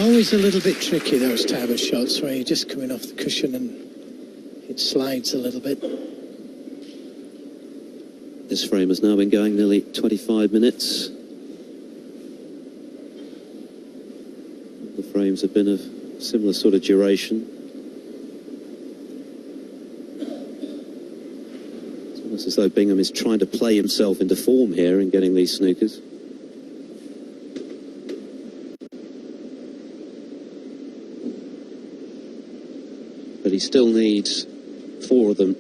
Always a little bit tricky, those type of shots where you're just coming off the cushion and it slides a little bit. This frame has now been going nearly 25 minutes. The frames have been of similar sort of duration. It's almost as though Bingham is trying to play himself into form here in getting these snookers. But he still needs 4 of them.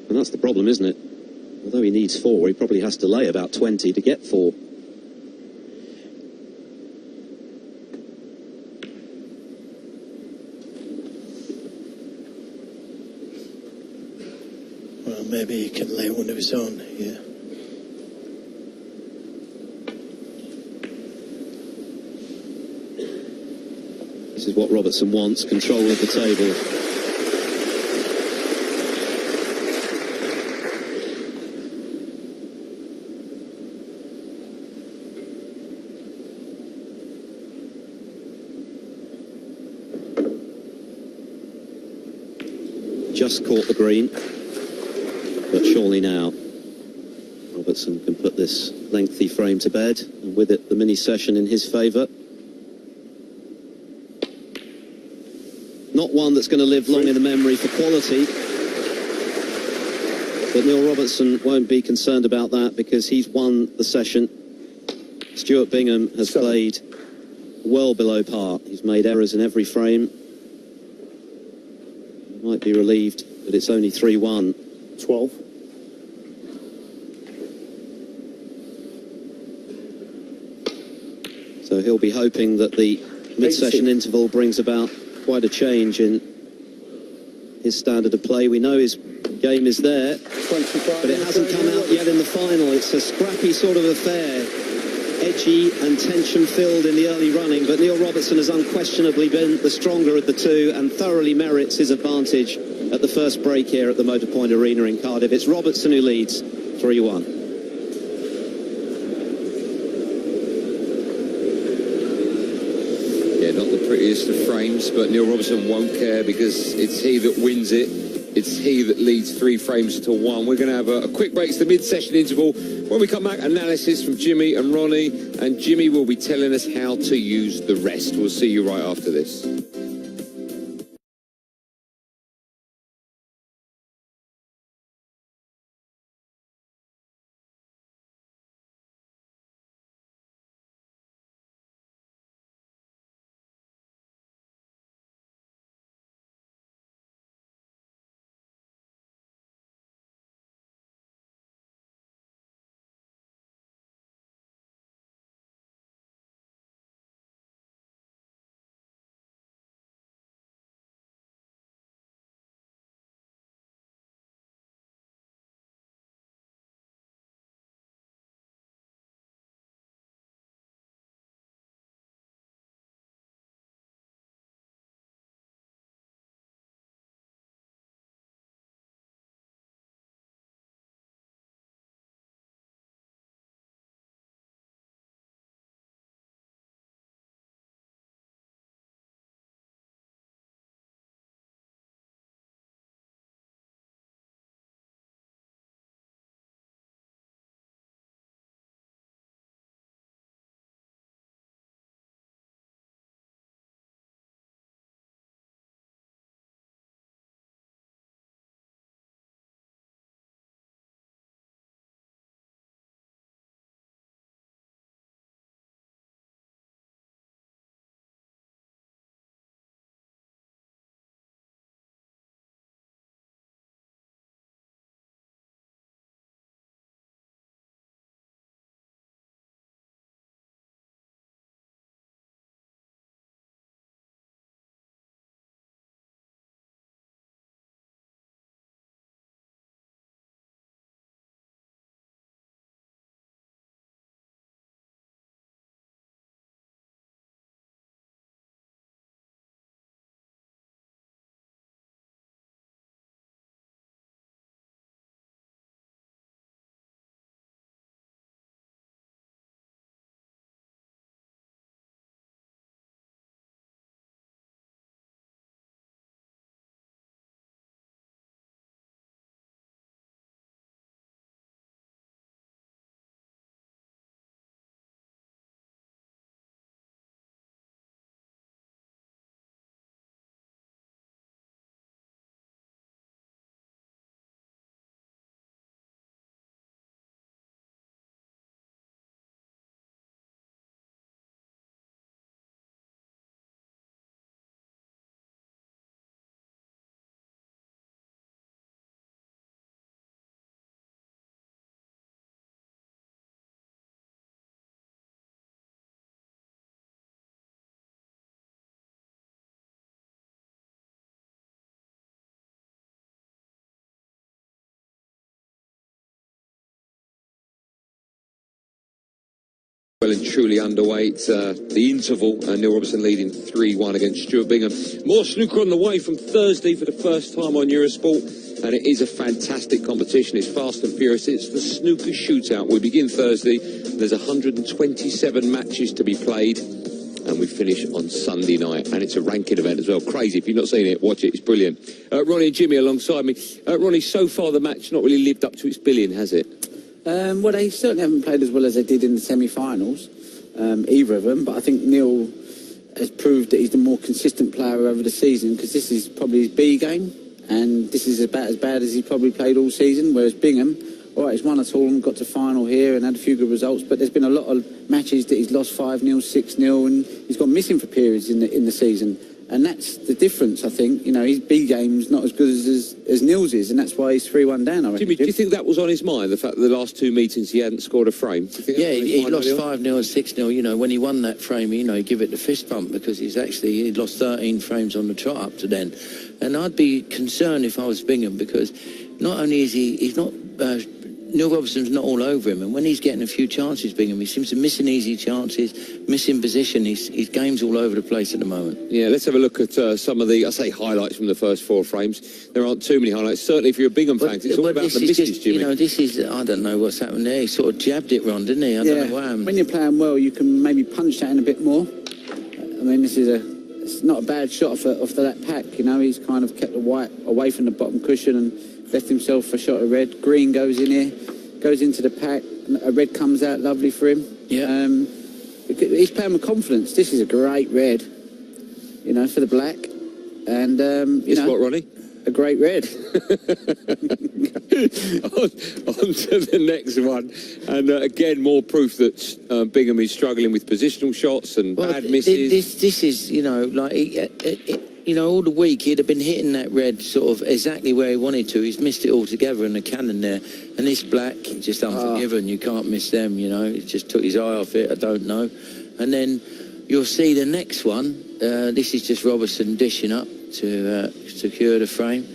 And that's the problem, isn't it? Although he needs 4, he probably has to lay about 20 to get 4. Well, maybe he can lay one of his own, yeah. This is what Robertson wants, control of the table. Just caught the green, but surely now Robertson can put this lengthy frame to bed, and with it the mini session in his favour. Not one that's going to live long in the memory for quality, but Neil Robertson won't be concerned about that because he's won the session. Stuart Bingham has played well below par. He's made errors in every frame. He might be relieved that it's only 3-1. 12. So he'll be hoping that the mid-session interval brings about quite a change in his standard of play. We know his game is there, 25, but it hasn't come out yet in the final. It's a scrappy sort of affair, edgy and tension-filled in the early running, but Neil Robertson has unquestionably been the stronger of the two and thoroughly merits his advantage at the first break here at the Motorpoint Arena in Cardiff. It's Robertson who leads 3-1. Not the prettiest of frames, but Neil Robertson won't care because it's he that wins it. It's he that leads 3 frames to 1. We're going to have a quick break. It's the mid-session interval. When we come back, analysis from Jimmy and Ronnie, and Jimmy will be telling us how to use the rest. We'll see you right after this. well and truly underway. It's the interval, and Neil Robertson leading 3-1 against Stuart Bingham. More snooker on the way from Thursday for the first time on Eurosport, and it is a fantastic competition. It's fast and furious. It's the snooker shootout. We begin Thursday. There's 127 matches to be played, and we finish on Sunday night, and it's a ranking event as well. Crazy. If you've not seen it, watch it. It's brilliant. Ronnie and Jimmy alongside me. Ronnie, so far the match not really lived up to its billing, has it? Well, they certainly haven't played as well as they did in the semi-finals, either of them. But I think Neil has proved that he's the more consistent player over the season, because this is probably his B game, and this is about as bad as he's probably played all season. Whereas Bingham, all right, he's won a tournament, got to final here, and had a few good results. But there's been a lot of matches that he's lost 5-0, 6-0, and he's gone missing for periods in the season. And that's the difference, I think. You know, his B game's not as good as Neil's is, and that's why he's 3-1 down, I reckon. Jimmy, do you think that was on his mind, the fact that the last two meetings he hadn't scored a frame? Yeah, he lost 5-0 and 6-0. You know, when he won that frame, you know, he give it the fist bump, because he'd lost 13 frames on the trot up to then. And I'd be concerned if I was Bingham, because not only is he's not... Neil Robertson's not all over him, and when he's getting a few chances, Bingham, he seems to missing easy chances, missing position. His game's all over the place at the moment. Yeah, let's have a look at some of the, I say, highlights from the first four frames. There aren't too many highlights. Certainly, if you're a Bingham fan, it's all about the misses, Jimmy. You know, this is, I don't know what's happened there. He sort of jabbed it, Ron, didn't he? I don't know what happened. When you're playing well, you can maybe punch that in a bit more. I mean, it's not a bad shot off that pack. You know, he's kind of kept the white away from the bottom cushion and left himself a shot of red. Green goes in here, goes into the pack, and a red comes out lovely for him. Yeah. He's playing with confidence. This is a great red, you know, for the black. And, It's what, Ronnie? A great red. on to the next one. And again, more proof that Bingham is struggling with positional shots and bad misses. This is, you know, like... you know, all the week he'd have been hitting that red sort of exactly where he wanted to. He's missed it altogether in the cannon there. And this black, just unforgiven. You can't miss them, you know. He just took his eye off it, I don't know. And then you'll see the next one. This is just Robertson dishing up to secure the frame.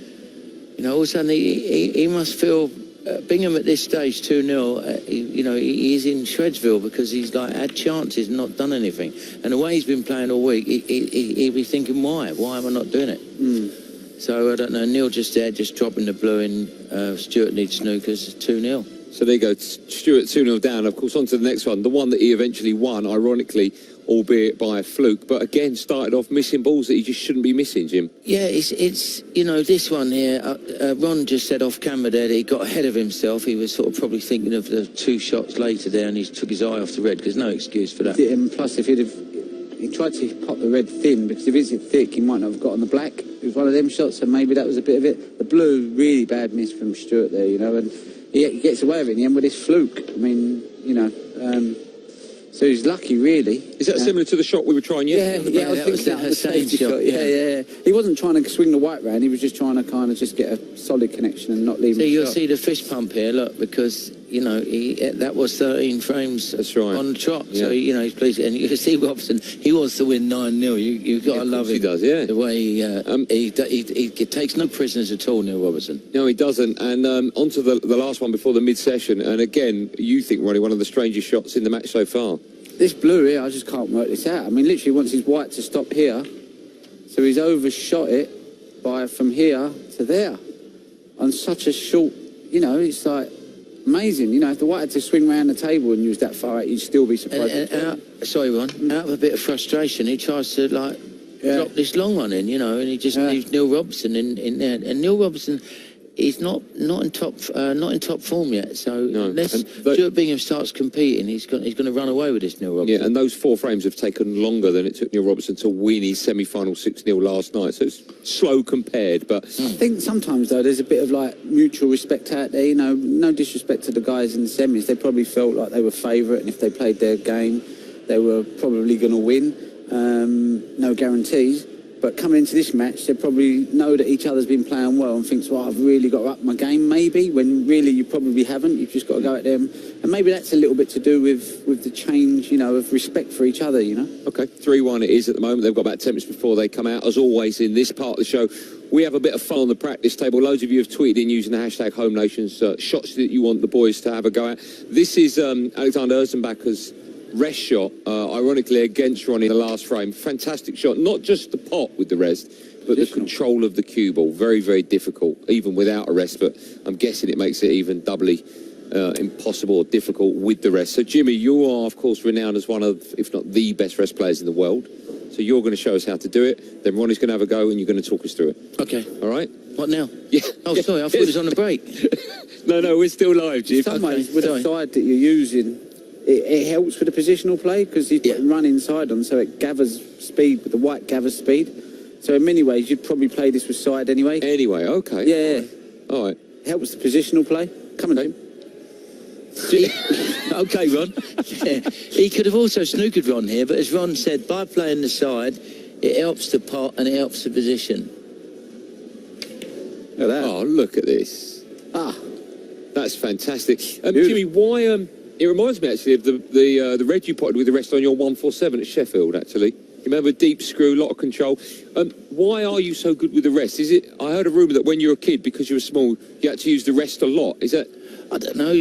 You know, all of a sudden he must feel... Bingham at this stage 2-0, you know, he is in Shredsville, because he's like had chances and not done anything. And the way he's been playing all week, he'll be thinking, why am I not doing it? So I don't know. Neil just there, just dropping the blue in. Stuart needs snookers, 2-0. So there you go, Stuart 2-0 down. Of course, on to the next one, the one that he eventually won, ironically, albeit by a fluke, but again started off missing balls that he just shouldn't be missing, Jim. Yeah, it's you know, this one here, Ron just said off camera there that he got ahead of himself. He was sort of probably thinking of the two shots later there, and he took his eye off the red. There's no excuse for that. And plus, if he tried to pop the red thin, because if it's thick, he might not have got on the black. It was one of them shots, and maybe that was a bit of it. The blue, really bad miss from Stuart there, you know, and he gets away with it in the end with this fluke. I mean, you know, so he's lucky, really. Is that similar to the shot we were trying yesterday? Yeah, I was thinking that was the same shot. Yeah. He wasn't trying to swing the white round. He was just trying to kind of just get a solid connection and not leave. So you'll see the fist pump here, look, because, you know, that was 13 frames. That's right. On the trot. Yeah. So, you know, he's pleased. And you can see Robertson, he wants to win 9-0. You've got to love him. He does, yeah. The way he takes no prisoners at all, Neil Robertson. No, he doesn't. And on to the last one before the mid-session. And again, you think, Ronnie, one of the strangest shots in the match so far. This blue here, I just can't work this out. I mean, literally wants his white to stop here. So he's overshot it by from here to there on such a short, you know, it's like amazing. You know, if the white had to swing around the table and use that far out, you'd still be surprised. Sorry, Ron, out of a bit of frustration, he tries to, like, drop this long one in, you know, and he just leaves Neil Robertson in there. And Neil Robertson... he's not in top form yet. So unless Stuart Bingham starts competing, he's going to run away with this Neil Robertson. Yeah, and those four frames have taken longer than it took Neil Robertson to win his semi-final 6-0 last night. So it's slow compared, but I think sometimes though there's a bit of like mutual respect out there. You know, no disrespect to the guys in the semis. They probably felt like they were favourite, and if they played their game, they were probably going to win. No guarantees. But coming into this match, they probably know that each other's been playing well and thinks, well, I've really got to up my game, maybe, when really you probably haven't. You've just got to go at them. And maybe that's a little bit to do with the change, you know, of respect for each other, you know. OK, 3-1 it is at the moment. They've got about 10 minutes before they come out. As always, in this part of the show, we have a bit of fun on the practice table. Loads of you have tweeted in using the hashtag HomeNations, shots that you want the boys to have a go at. This is Alexander Erzenbacher's rest shot, ironically, against Ronnie in the last frame. Fantastic shot. Not just the pot with the rest, but the control of the cue ball. Very, very difficult, even without a rest. But I'm guessing it makes it even doubly impossible or difficult with the rest. So, Jimmy, you are, of course, renowned as one of, if not the best rest players in the world. So you're going to show us how to do it. Then Ronnie's going to have a go, and you're going to talk us through it. Okay. All right? What now? Yeah. Oh, sorry, I thought it was on the break. No, we're still live, Jim. In some ways, with the side that you're using, it helps with the positional play because he's putting run inside on, so it gathers speed, with the white gathers speed. So in many ways, you'd probably play this with side anyway. Anyway, okay. Yeah. All right. Helps the positional play. Come on, Jim. Okay, Ron. Yeah. He could have also snookered Ron here, but as Ron said, by playing the side, it helps the pot and it helps the position. Look at that. Oh, look at this. Ah. That's fantastic. Jimmy, why... it reminds me, actually, of the red you potted with the rest on your 147 at Sheffield, actually. You remember, deep screw, a lot of control. Why are you so good with the rest? Is it... I heard a rumour that when you were a kid, because you were small, you had to use the rest a lot. Is that... I don't know.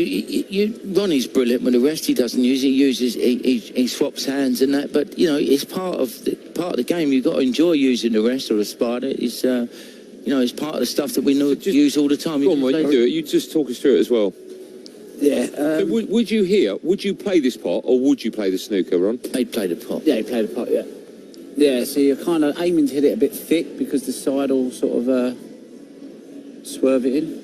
Ronnie's brilliant with the rest. He doesn't use. He uses. He swaps hands and that. But you know, it's part of the game. You've got to enjoy using the rest or the spider. It's it's part of the stuff that we use all the time. Go on, mate, you do it. You just talk us through it as well. Yeah. So would you play this pot or would you play the snooker, Ron? He'd play the pot. Yeah, he played the pot. Yeah. Yeah. So you're kind of aiming to hit it a bit thick because the side will sort of swerve it in.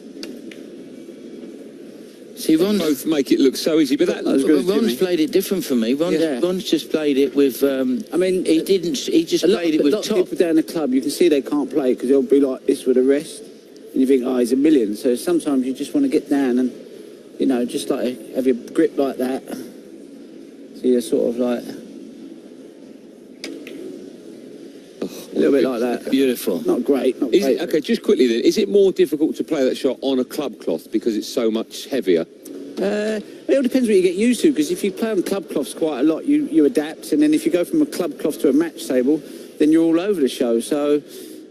See, Ron both make it look so easy, but Ron's played it different for me. Ron's just played it with. I mean, he didn't. He just played it with top. A lot of people down the club, you can see they can't play because they'll be like this with the rest, and you think, oh, he's a million. So sometimes you just want to get down and, just like have your grip like that. So you're sort of like a little bit like that. Beautiful. Not great. Not great. Okay, just quickly then, is it more difficult to play that shot on a club cloth because it's so much heavier? It all depends what you get used to, because if you play on club cloths quite a lot, you adapt, and then if you go from a club cloth to a match table, then you're all over the show. So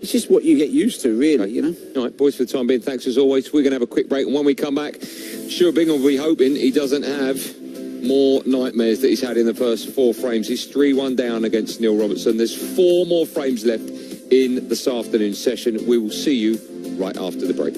it's just what you get used to, really, All right, boys, for the time being, thanks as always. We're going to have a quick break, and when we come back, Stuart Bingham will be hoping he doesn't have more nightmares that he's had in the first 4 frames. He's 3-1 down against Neil Robertson. There's 4 more frames left in this afternoon session. We will see you right after the break.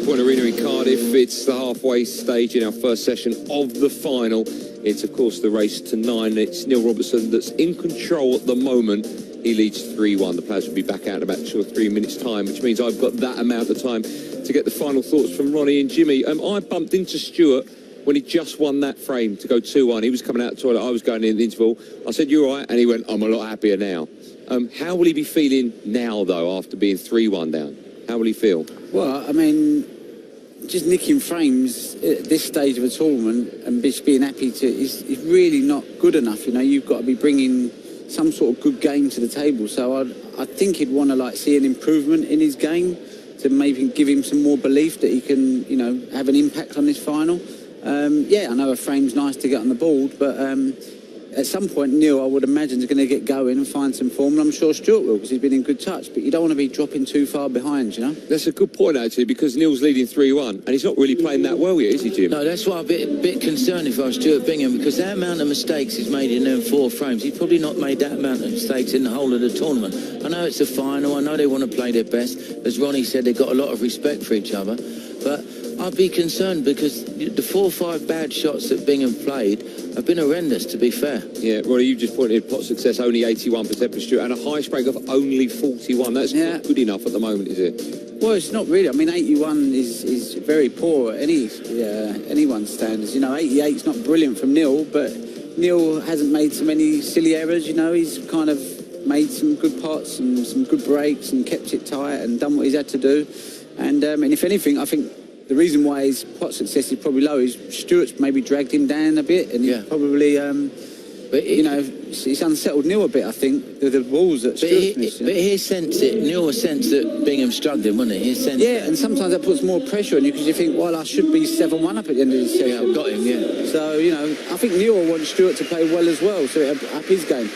Point Arena in Cardiff. It's the halfway stage in our first session of the final. It's, of course, the race to 9. It's Neil Robertson that's in control at the moment. He leads 3-1. The players will be back out in about 2 or 3 minutes' time, which means I've got that amount of time to get the final thoughts from Ronnie and Jimmy. I bumped into Stuart when he just won that frame to go 2-1. He was coming out of the toilet. I was going in the interval. I said, "You all right?" And he went, "I'm a lot happier now." How will he be feeling now, though, after being 3-1 down? How will he feel? Well, I mean, just nicking frames at this stage of a tournament and just being happy to is really not good enough. You know, you've got to be bringing some sort of good game to the table. So I think he'd want to see an improvement in his game to maybe give him some more belief that he can, have an impact on this final. I know a frame's nice to get on the board, but at some point, Neil, I would imagine, is going to get going and find some form, and I'm sure Stuart will, because he's been in good touch. But you don't want to be dropping too far behind, you know? That's a good point, actually, because Neil's leading 3-1, and he's not really playing that well yet, is he, Jim? No, that's why I'm a bit concerned if I was Stuart Bingham, because that amount of mistakes he's made in them 4 frames, he's probably not made that amount of mistakes in the whole of the tournament. I know it's a final, I know they want to play their best. As Ronnie said, they've got a lot of respect for each other, but I'd be concerned because the 4 or 5 bad shots that Bingham played have been horrendous, to be fair. Yeah, Ronnie, you just pointed pot success, only 81% for Stuart, and a high break of only 41. That's not good enough at the moment, is it? Well, it's not really. I mean, 81 is very poor at anyone's standards. 88's not brilliant from Neil, but Neil hasn't made so many silly errors. He's kind of made some good pots and some good breaks and kept it tight and done what he's had to do. And if anything, I think the reason why his pot success is probably low is Stuart's maybe dragged him down a bit, and he's probably, it's unsettled Neil a bit, I think, the balls that Stuart's missed. But he sensed it. Neil sensed that Bingham struggling, wasn't he? And sometimes that puts more pressure on you because you think, well, I should be 7-1 up at the end of this session. Yeah, I've got him, So, I think Neil wants Stuart to play well as well, so it'll up his game.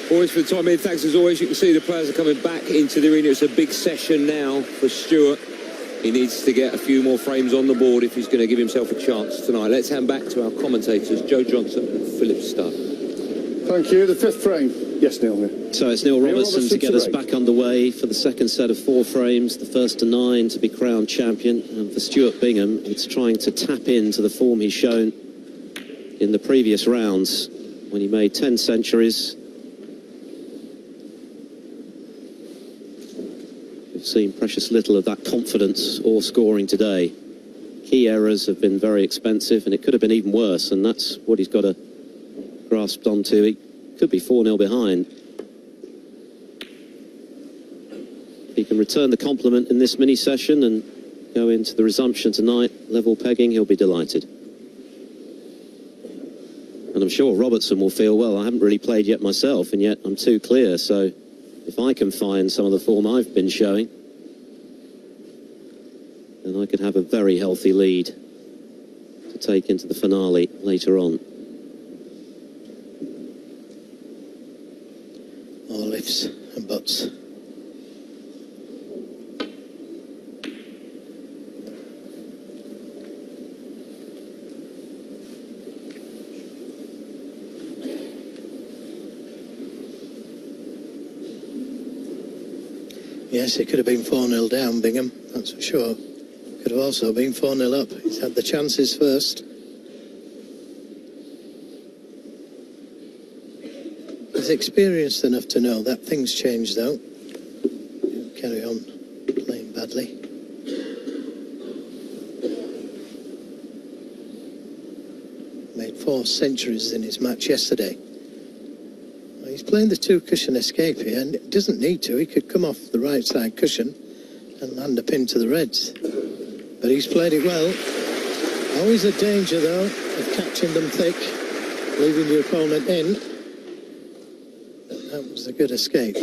Always for the time in. Thanks as always. You can see the players are coming back into the arena. It's a big session now for Stuart. He needs to get a few more frames on the board if he's going to give himself a chance tonight. Let's hand back to our commentators, Joe Johnson and Philip Studd. Thank you. The 5th frame. Yes, Neil. Yeah. So it's Neil Robertson to get us back underway for the second set of 4 frames, the first to 9 to be crowned champion. And for Stuart Bingham, it's trying to tap into the form he's shown in the previous rounds when he made 10 centuries. We've seen precious little of that confidence or scoring today. Key errors have been very expensive, and it could have been even worse, and that's what he's got to grasp onto. He could be 4-0 behind. If he can return the compliment in this mini-session and go into the resumption tonight, level pegging, he'll be delighted. And I'm sure Robertson will feel, well, I haven't really played yet myself, and yet I'm too clear, so if I can find some of the form I've been showing, then I could have a very healthy lead to take into the finale later on. All ifs and buts. Yes, it could have been 4-0 down, Bingham, that's for sure. Could have also been 4-0 up. He's had the chances first. He's experienced enough to know that things change, though. He'll carry on playing badly. Made 4 centuries in his match yesterday. He's playing the 2-cushion escape here, and it doesn't need to. He could come off the right side cushion and land a pin to the reds. But he's played it well. Always a danger, though, of catching them thick, leaving your opponent in. But that was a good escape.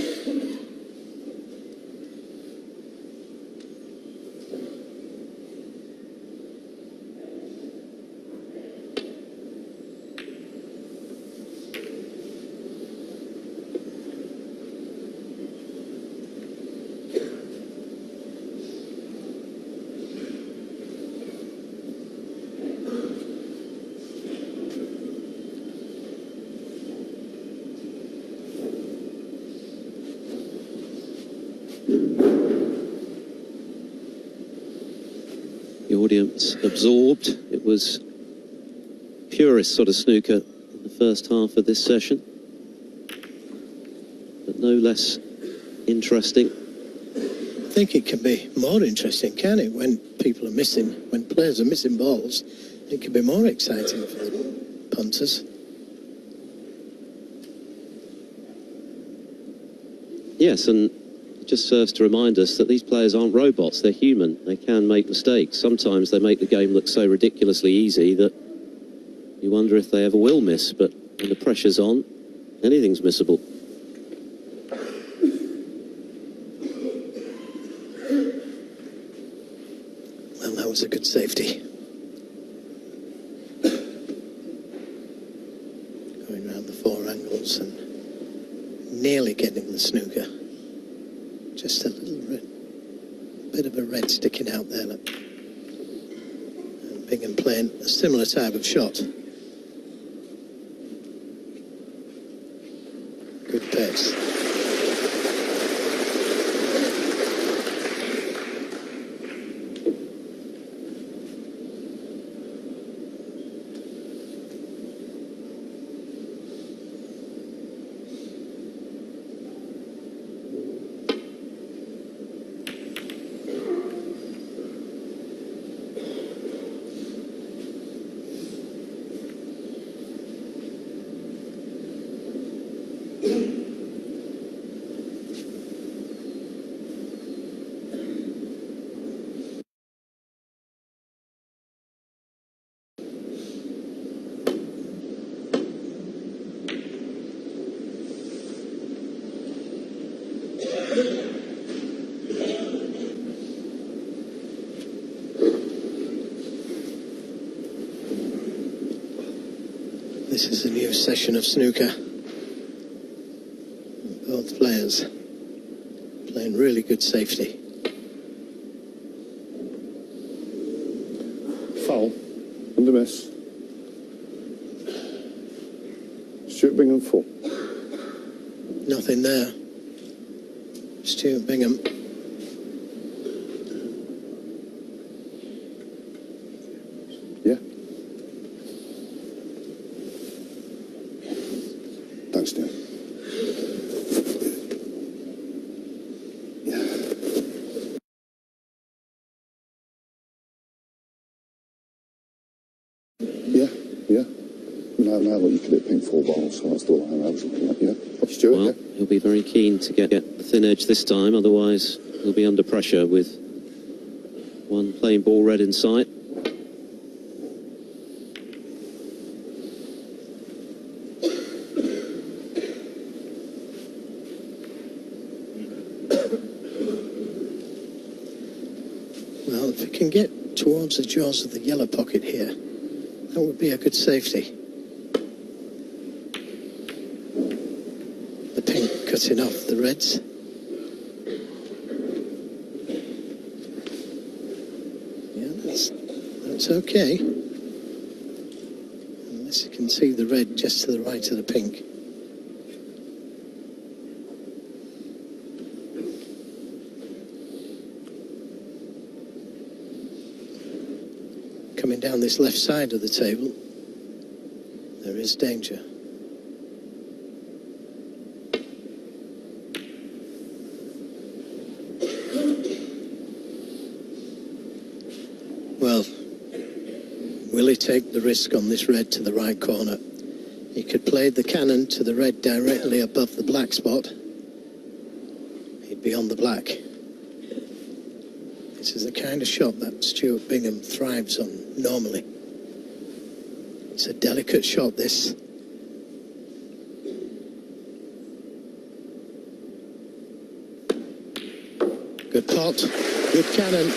audience absorbed. It was purest sort of snooker in the first half of this session, but no less interesting. I think it can be more interesting, can it, when people are missing, when players are missing balls? It can be more exciting for the punters. Yes, and it just serves to remind us that these players aren't robots, they're human. They can make mistakes. Sometimes they make the game look so ridiculously easy that you wonder if they ever will miss, but when the pressure's on, anything's missable. Well, that was a good safety. Going round the four angles and nearly getting the snooker. Just a little bit of a red sticking out there. Look. And Bingham playing a similar type of shot. Good pace. This is a new session of snooker. Both players playing really good safety. Foul. Under miss. Stuart Bingham 4. Nothing there. Stuart Bingham. Yeah. Thanks, Neil. Yeah. Now that you could hit pink 4 balls, so that's the line I was looking at, yeah. Stuart, Well, yeah. he'll be very keen to get the thin edge this time, otherwise he'll be under pressure with one plain ball red in sight. Well, if we can get towards the jaws of the yellow pocket here, that would be a good safety. The pink cutting off the reds. Yeah, that's okay. Unless you can see the red just to the right of the pink. Coming down this left side of the table, there is danger. Well, will he take the risk on this red to the right corner? He could play the cannon to the red directly above the black spot. He'd be on the black. This is the kind of shot that Stuart Bingham thrives on normally. It's a delicate shot, this. Good pot, good cannon.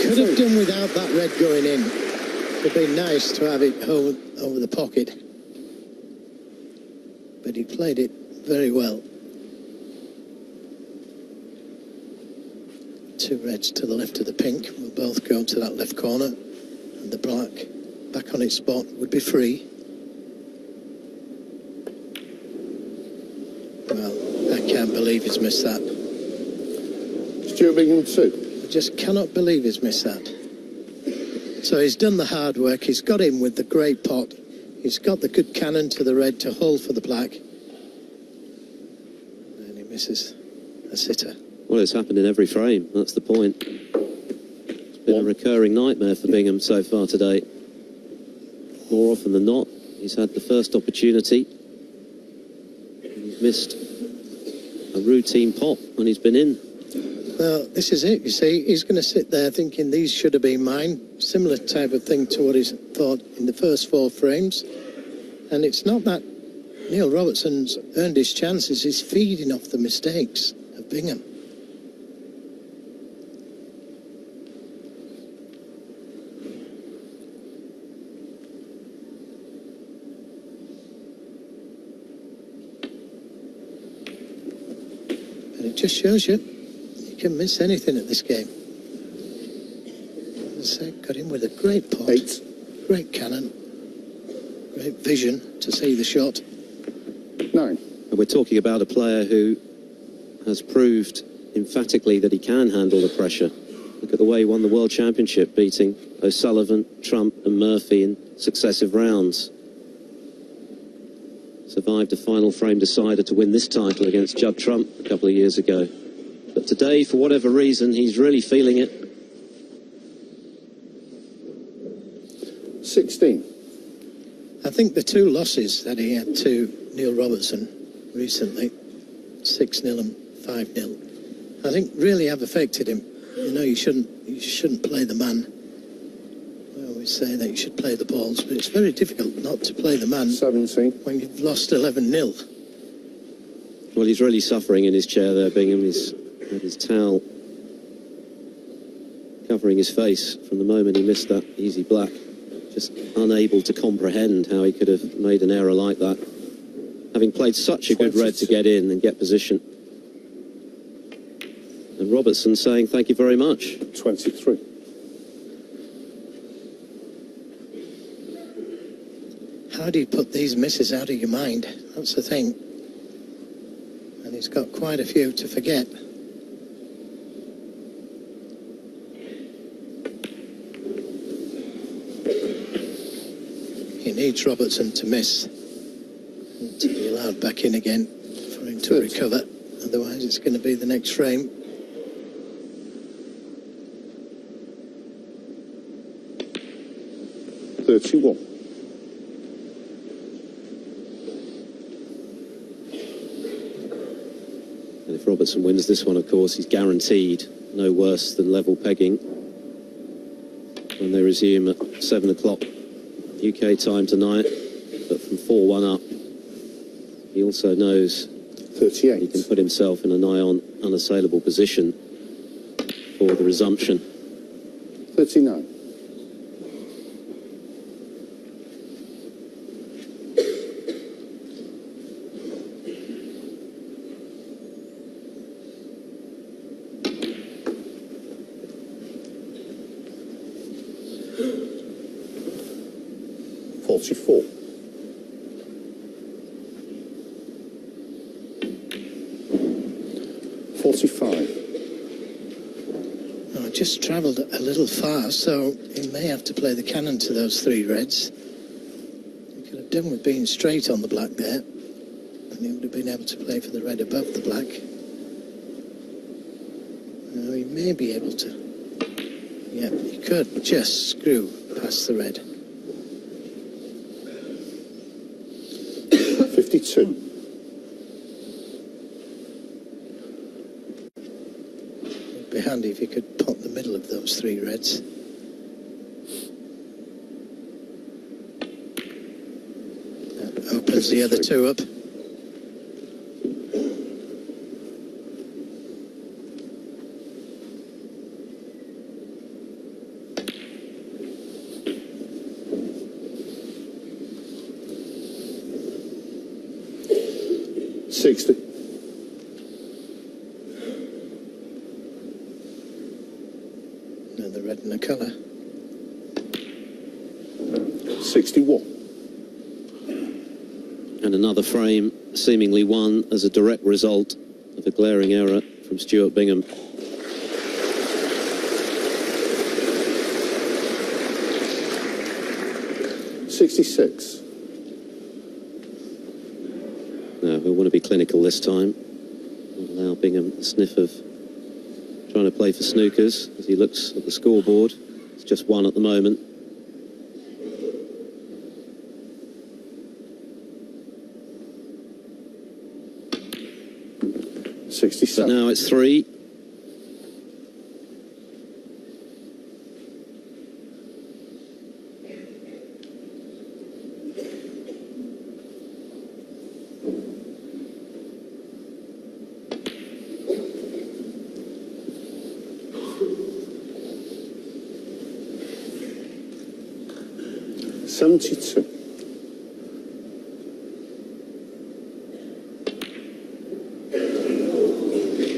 Could have done without that red going in. Would have been nice to have it over the pocket. But he played it very well. Two reds to the left of the pink will both go to that left corner, and the black back on its spot would be free. Well, I can't believe he's missed that. Stuart Bingham 2. I just cannot believe he's missed that. So he's done the hard work. He's got in with the great pot. He's got the good cannon to the red to hold for the black. And he misses a sitter. Well, it's happened in every frame. That's the point. It's been a recurring nightmare for Bingham so far today. More often than not, he's had the first opportunity. He's missed a routine pot when he's been in. Well, this is it, you see. He's going to sit there thinking these should have been mine. Similar type of thing to what he's thought in the first 4 frames. And it's not that Neil Robertson's earned his chances. He's feeding off the mistakes of Bingham. And it just shows you can miss anything at this game. As I said, got in with a great pot, 8, great cannon, great vision to see the shot. 9. And we're talking about a player who has proved emphatically that he can handle the pressure. Look at the way he won the World Championship, beating O'Sullivan, Trump and Murphy in successive rounds. Survived a final frame decider to win this title against Judd Trump a couple of years ago. But today, for whatever reason, he's really feeling it. 16. I think the 2 losses that he had to Neil Robertson recently, 6-0 and 5-0, I think really have affected him. You know, you shouldn't play the man. I always say that you should play the balls, but it's very difficult not to play the man 17. when you've lost 11-0. Well, he's really suffering in his chair there, Bingham. He's had his towel covering his face from the moment he missed that easy black. Just unable to comprehend how he could have made an error like that, having played such a good red to get in and get position. And Robertson saying thank you very much. 23. How do you put these misses out of your mind? That's the thing. And he's got quite a few to forget. He needs Robertson to miss and to be allowed back in again for him to recover. Otherwise it's going to be the next frame. $31. And if Robertson wins this one, of course, he's guaranteed no worse than level pegging when they resume at 7 o'clock UK time tonight. But from 4-1 up, he also knows 38. he can put himself in a nigh-on unassailable position for the resumption. 39. $44. $45. Oh, I just travelled a little far, so he may have to play the cannon to those 3 reds. He could have done with being straight on the black there, and he would have been able to play for the red above the black. Now he may be able to. Yeah, he could just screw past the red. 52. It'd be handy if he could pot the middle of those 3 reds. That opens the other 2 up. $60. Another red and a colour. $61. And another frame seemingly won as a direct result of a glaring error from Stuart Bingham. 66. No, we want to be clinical this time. Allow Bingham a sniff of trying to play for snookers as he looks at the scoreboard. It's just one at the moment. — 67. But now it's 3.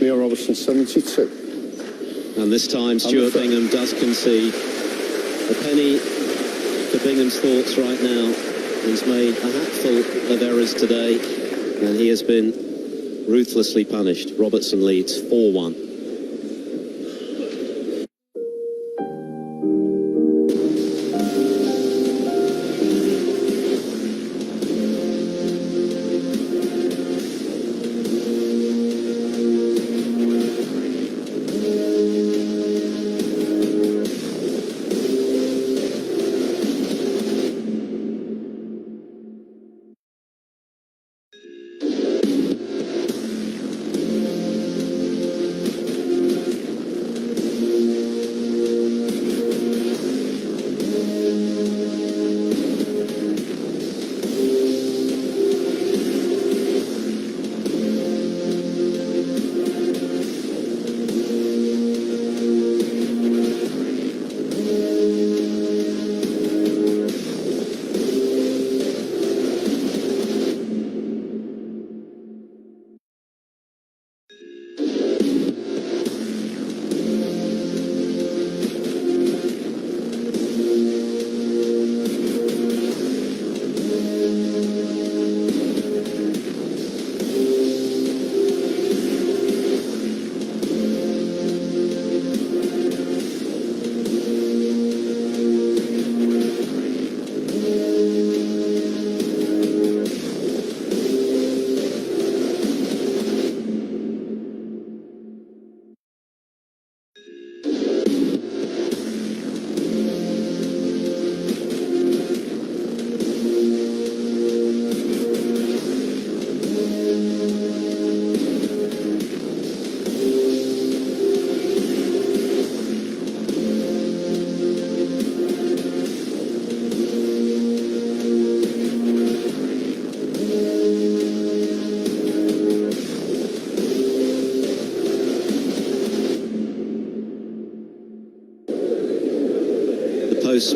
Neil Robertson, 72. And this time Stuart Bingham does concede. A penny for Bingham's thoughts right now. He's made a hatful of errors today, and he has been ruthlessly punished. Robertson leads 4-1.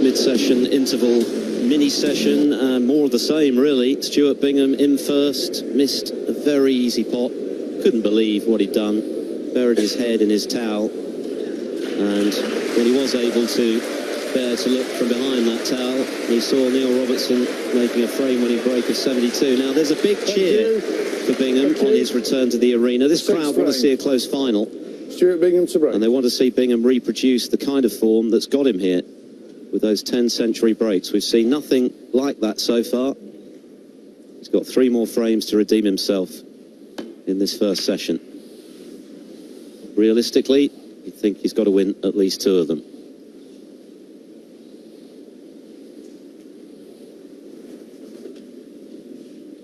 Mid-session interval mini-session, and more of the same really. Stuart Bingham in first, missed a very easy pot, couldn't believe what he'd done, buried his head in his towel, and when he was able to bear to look from behind that towel, he saw Neil Robertson making a frame-winning break of 72. Now there's a big cheer for Bingham on his return to the arena. This crowd want to see a close final. Stuart Bingham to break. And they want to see Bingham reproduce the kind of form that's got him here with those 10-century breaks. We've seen nothing like that so far. He's got 3 more frames to redeem himself in this first session. Realistically, you'd think he's got to win at least 2 of them.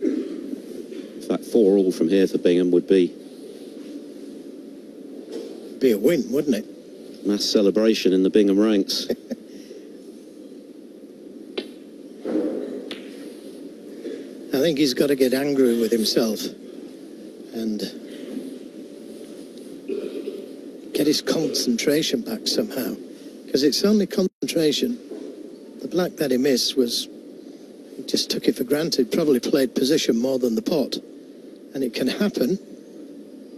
In fact, 4 all from here for Bingham would be a win, wouldn't it? Mass celebration in the Bingham ranks. I think he's got to get angry with himself and get his concentration back somehow, because it's only concentration. The black that he missed was, he just took it for granted, probably played position more than the pot, and it can happen,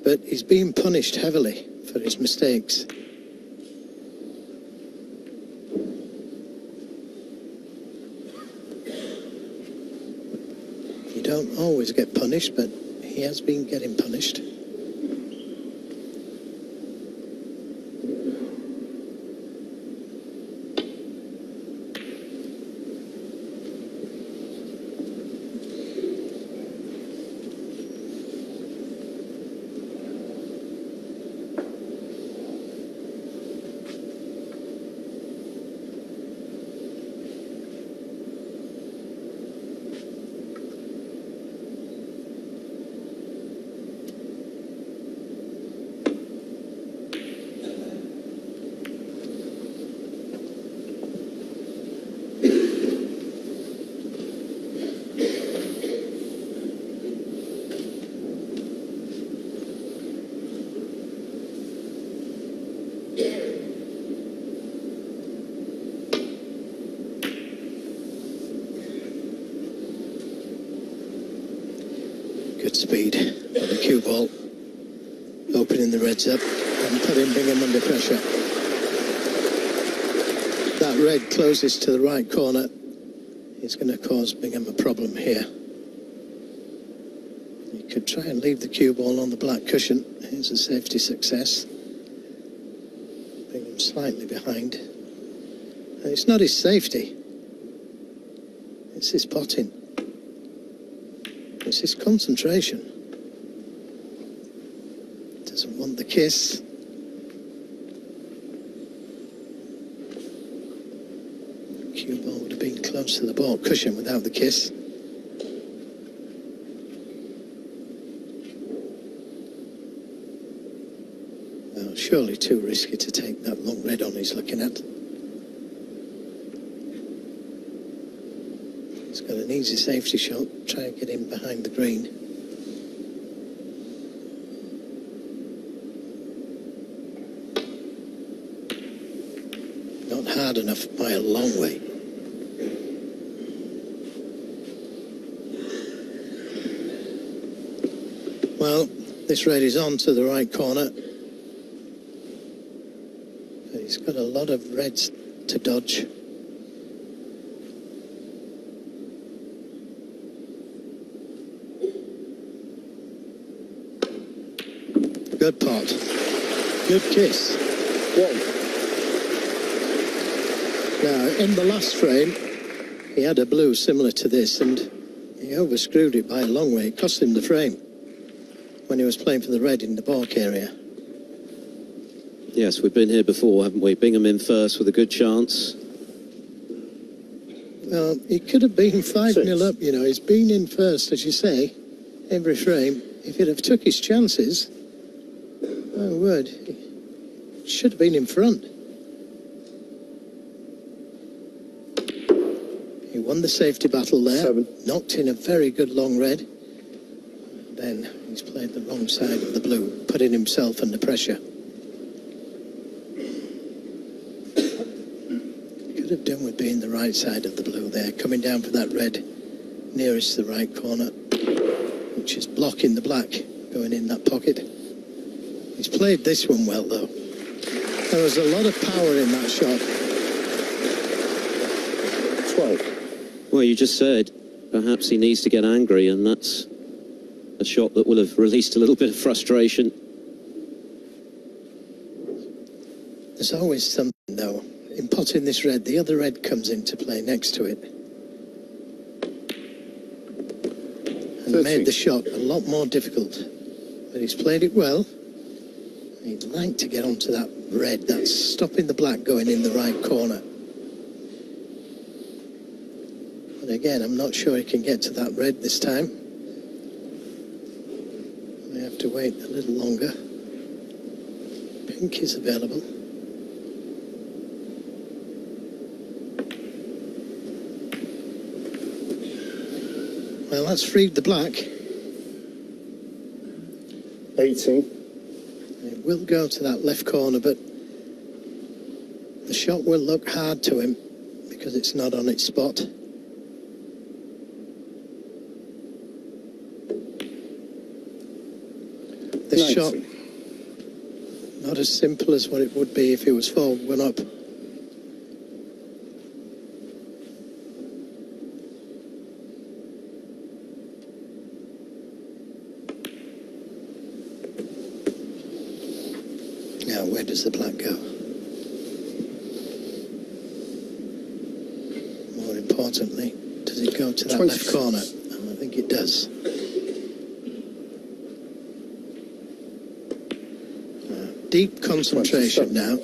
but he's being punished heavily for his mistakes. You don't always get punished, but he has been getting punished. Good speed on the cue ball, opening the reds up and putting Bingham under pressure. That red closes to the right corner. It's going to cause Bingham a problem here. He could try and leave the cue ball on the black cushion. Here's a safety success. Bingham slightly behind. And it's not his safety. It's his potting. It's his concentration. Doesn't want the kiss. Cue ball would have been close to the ball cushion without the kiss. Well, surely too risky to take that long red on he's looking at. He's got an easy safety shot. Try and get him behind the green. Not hard enough by a long way. Well, this red is on to the right corner. But he's got a lot of reds to dodge. Good pot. Good kiss. One. Now, in the last frame, he had a blue similar to this, and he overscrewed it by a long way. It cost him the frame when he was playing for the red in the balk area. Yes, we've been here before, haven't we? Bingham in first with a good chance. Well, he could have been 5-0 up, you know. He's been in first, as you say, every frame. If he'd have took his chances, my word, he should have been in front. He won the safety battle there. 7. Knocked in a very good long red. Then he's played the wrong side of the blue, putting himself under pressure. Could have done with being the right side of the blue there, coming down for that red nearest the right corner, which is blocking the black going in that pocket. He's played this one well, though. There was a lot of power in that shot. 12. Well, you just said perhaps he needs to get angry, and that's a shot that will have released a little bit of frustration. There's always something, though. In potting this red, the other red comes into play next to it. And 13. made the shot a lot more difficult. But he's played it well. He'd like to get onto that red. That's stopping the black going in the right corner. But again, I'm not sure he can get to that red this time. We have to wait a little longer. Pink is available. Well, that's freed the black. 18. It will go to that left corner, but the shot will look hard to him because it's not on its spot. This 90. shot, not as simple as what it would be if he was 4-1 up. Now, where does the black go? More importantly, does it go to that 20. left corner? I think it does. Deep concentration now.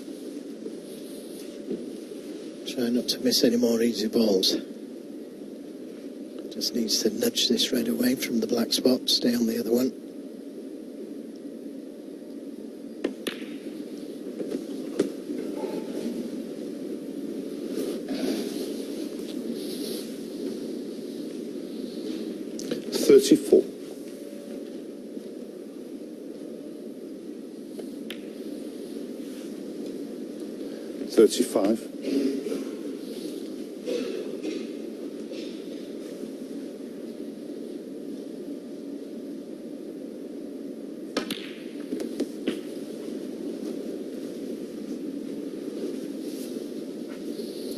Try not to miss any more easy balls. Just needs to nudge this red away from the black spot, stay on the other one. $34. 35. 40.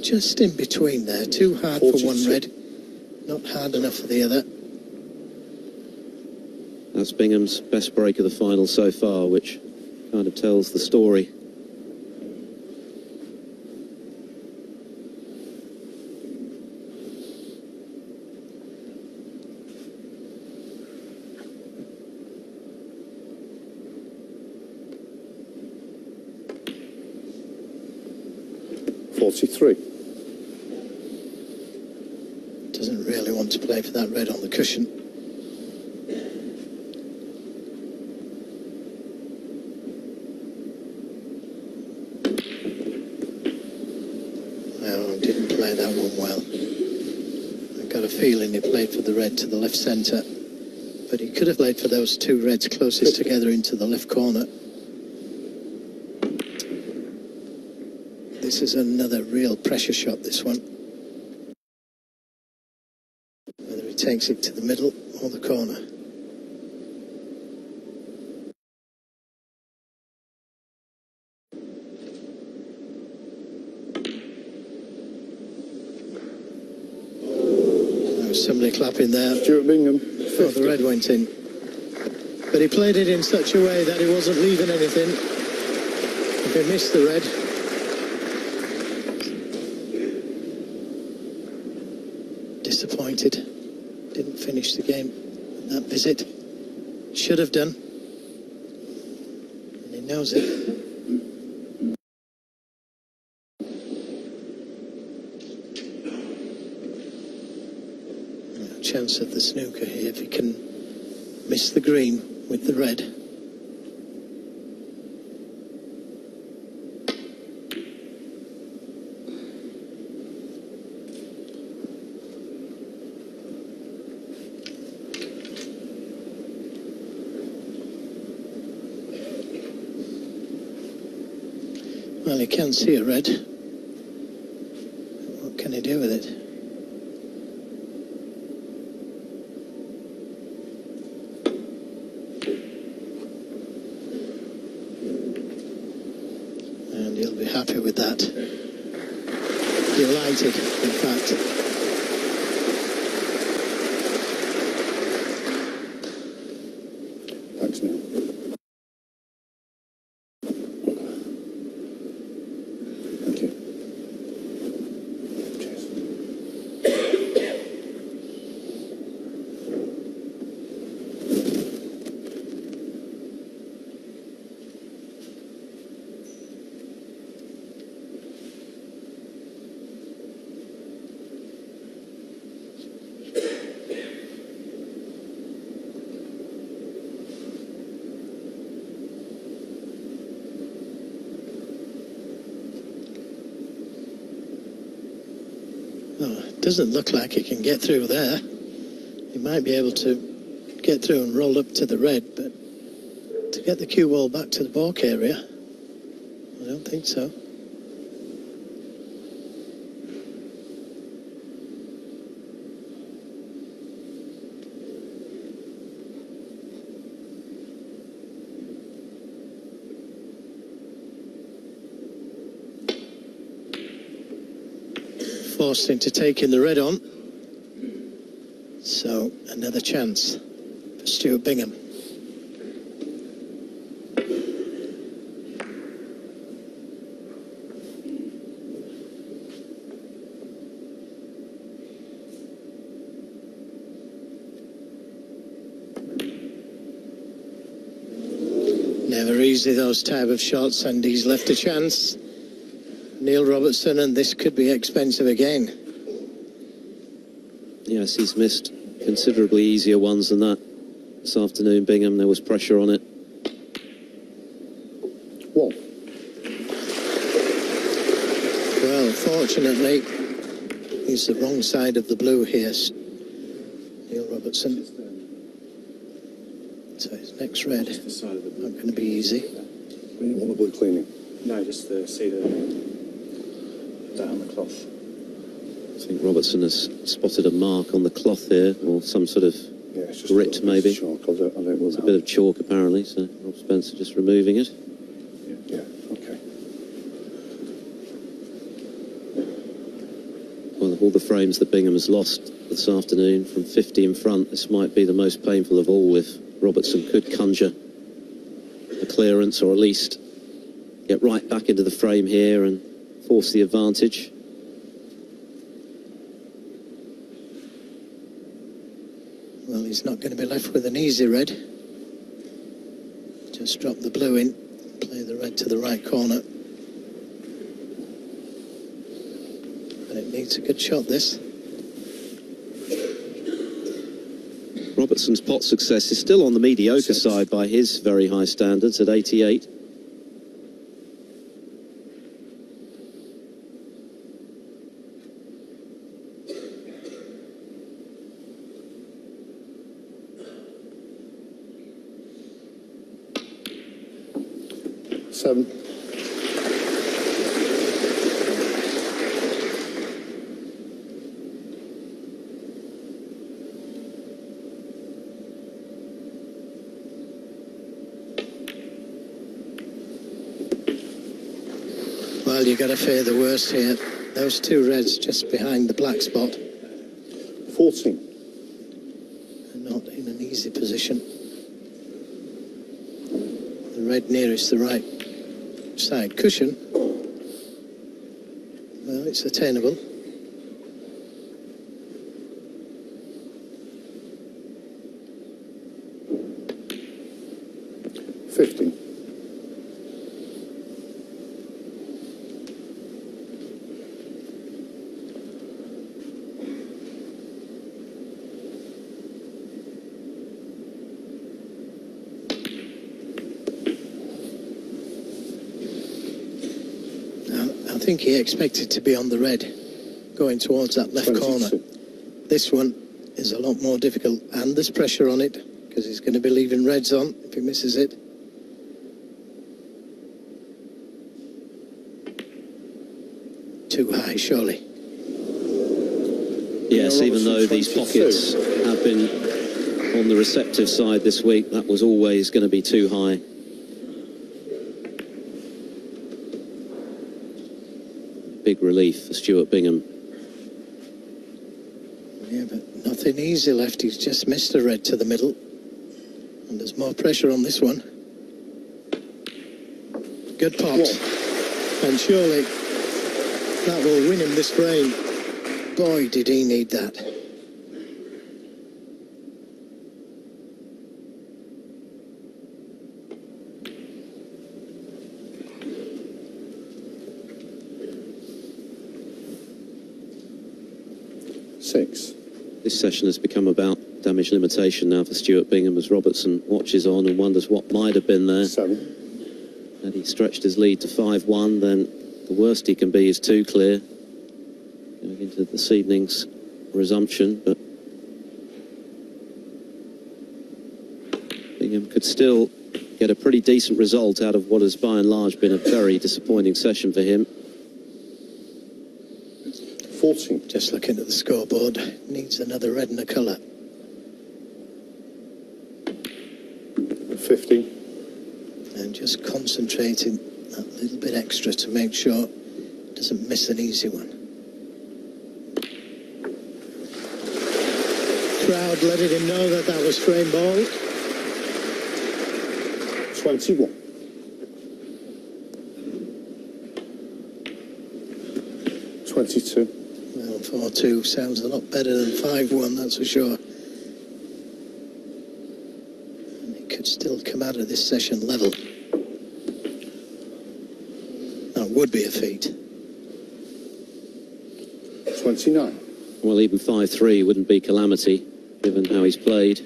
just in between there. Too hard for one 42. red, not hard enough for the other. That's Bingham's best break of the final so far, which kind of tells the story. Doesn't really want to play for that red on the cushion. No, didn't play that one well. I've got a feeling he played for the red to the left centre, but he could have played for those two reds closest together into the left corner. This is another real pressure shot, this one. Whether he takes it to the middle or the corner. There was somebody clapping there. Stuart Bingham. Oh, the red went in. But he played it in such a way that he wasn't leaving anything. If he missed the red, disappointed. Didn't finish the game with that visit. Should have done. And he knows it. A chance of the snooker here if he can miss the green with the red. Well, he can see a red. What can he do with it? And he'll be happy with that. Delighted, in fact. Thanks, Neil. Thank you. Cheers. Oh, it doesn't look like he can get through there. He might be able to get through and roll up to the red, but to get the cue ball back to the balk area, I don't think so. Forced into taking the red on. So another chance for Stuart Bingham. Never easy, those type of shots, and he's left a chance. Neil Robertson, and this could be expensive again. Yes, he's missed considerably easier ones than that this afternoon. Bingham, there was pressure on it. One. Well, fortunately, he's the wrong side of the blue here, Neil Robertson. So his next red, not going to be easy. You want the blue cleaning? No, just the cedar down the cloth. I think Robertson has spotted a mark on the cloth here, or some sort of Yeah, it's just grit, maybe. Chalk. I don't know. It's a bit of chalk, apparently, so Rob Spencer just removing it. Yeah, okay. Of all the frames that Bingham has lost this afternoon, from 50 in front, this might be the most painful of all if Robertson could conjure a clearance, or at least get right back into the frame here and force the advantage. Well, he's not going to be left with an easy red. Just drop the blue in, play the red to the right corner. But it needs a good shot, this. Robertson's pot success is still on the mediocre side by his very high standards at 88. Seven. Well, you got to fear the worst here. Those two reds just behind the black spot 14. are not in an easy position. The red nearest the right side cushion. Well, it's attainable. I think he expected to be on the red, going towards that left 22. corner. This one is a lot more difficult, and there's pressure on it, because he's going to be leaving reds on if he misses it. Too high, surely. Yes, Yeah, even though Robertson, these 22. pockets have been on the receptive side this week, that was always going to be too high. Big relief for Stuart Bingham. Yeah, but nothing easy left. He's just missed a red to the middle. And there's more pressure on this one. Good pot. And surely that will win him this frame. Boy, did he need that. Six. This session has become about damage limitation now for Stuart Bingham, as Robertson watches on and wonders what might have been there. 7. And he stretched his lead to 5-1, then the worst he can be is 2 clear going into this evening's resumption. But Bingham could still get a pretty decent result out of what has by and large been a very disappointing session for him. 14. Just looking at the scoreboard, needs another red and a colour. 15. And just concentrating that little bit extra to make sure doesn't miss an easy one. Crowd letting him know that that was frame ball. 21. 22. Well, 4-2 sounds a lot better than 5-1, that's for sure. And he could still come out of this session level. That would be a feat. 29. Well, even 5-3 wouldn't be calamity, given how he's played.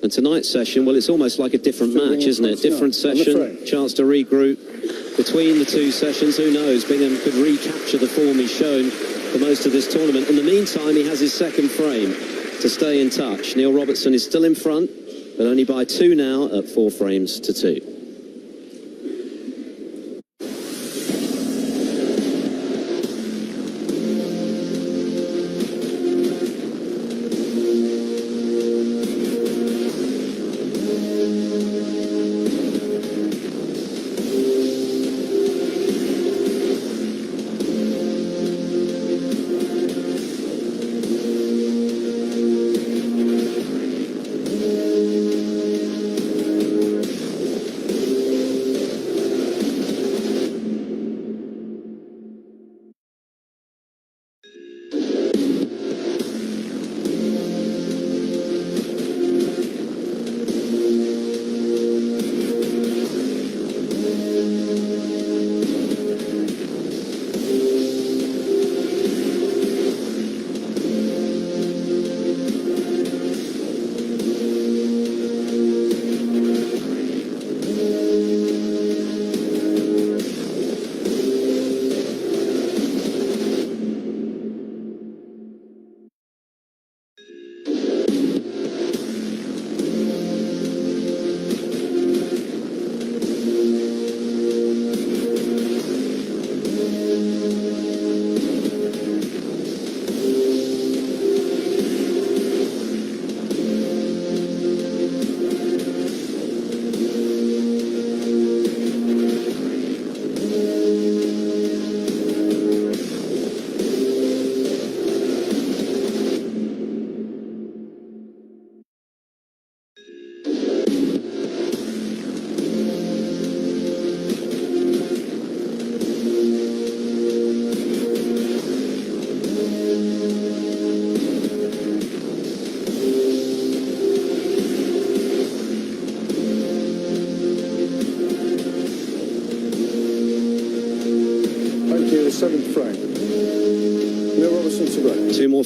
And tonight's session, well, it's almost like a different match, isn't it? Different session, chance to regroup. Between the two sessions, who knows? Bingham could recapture the form he's shown for most of this tournament. In the meantime, he has his second frame to stay in touch. Neil Robertson is still in front, but only by 2 now at 4 frames to 2.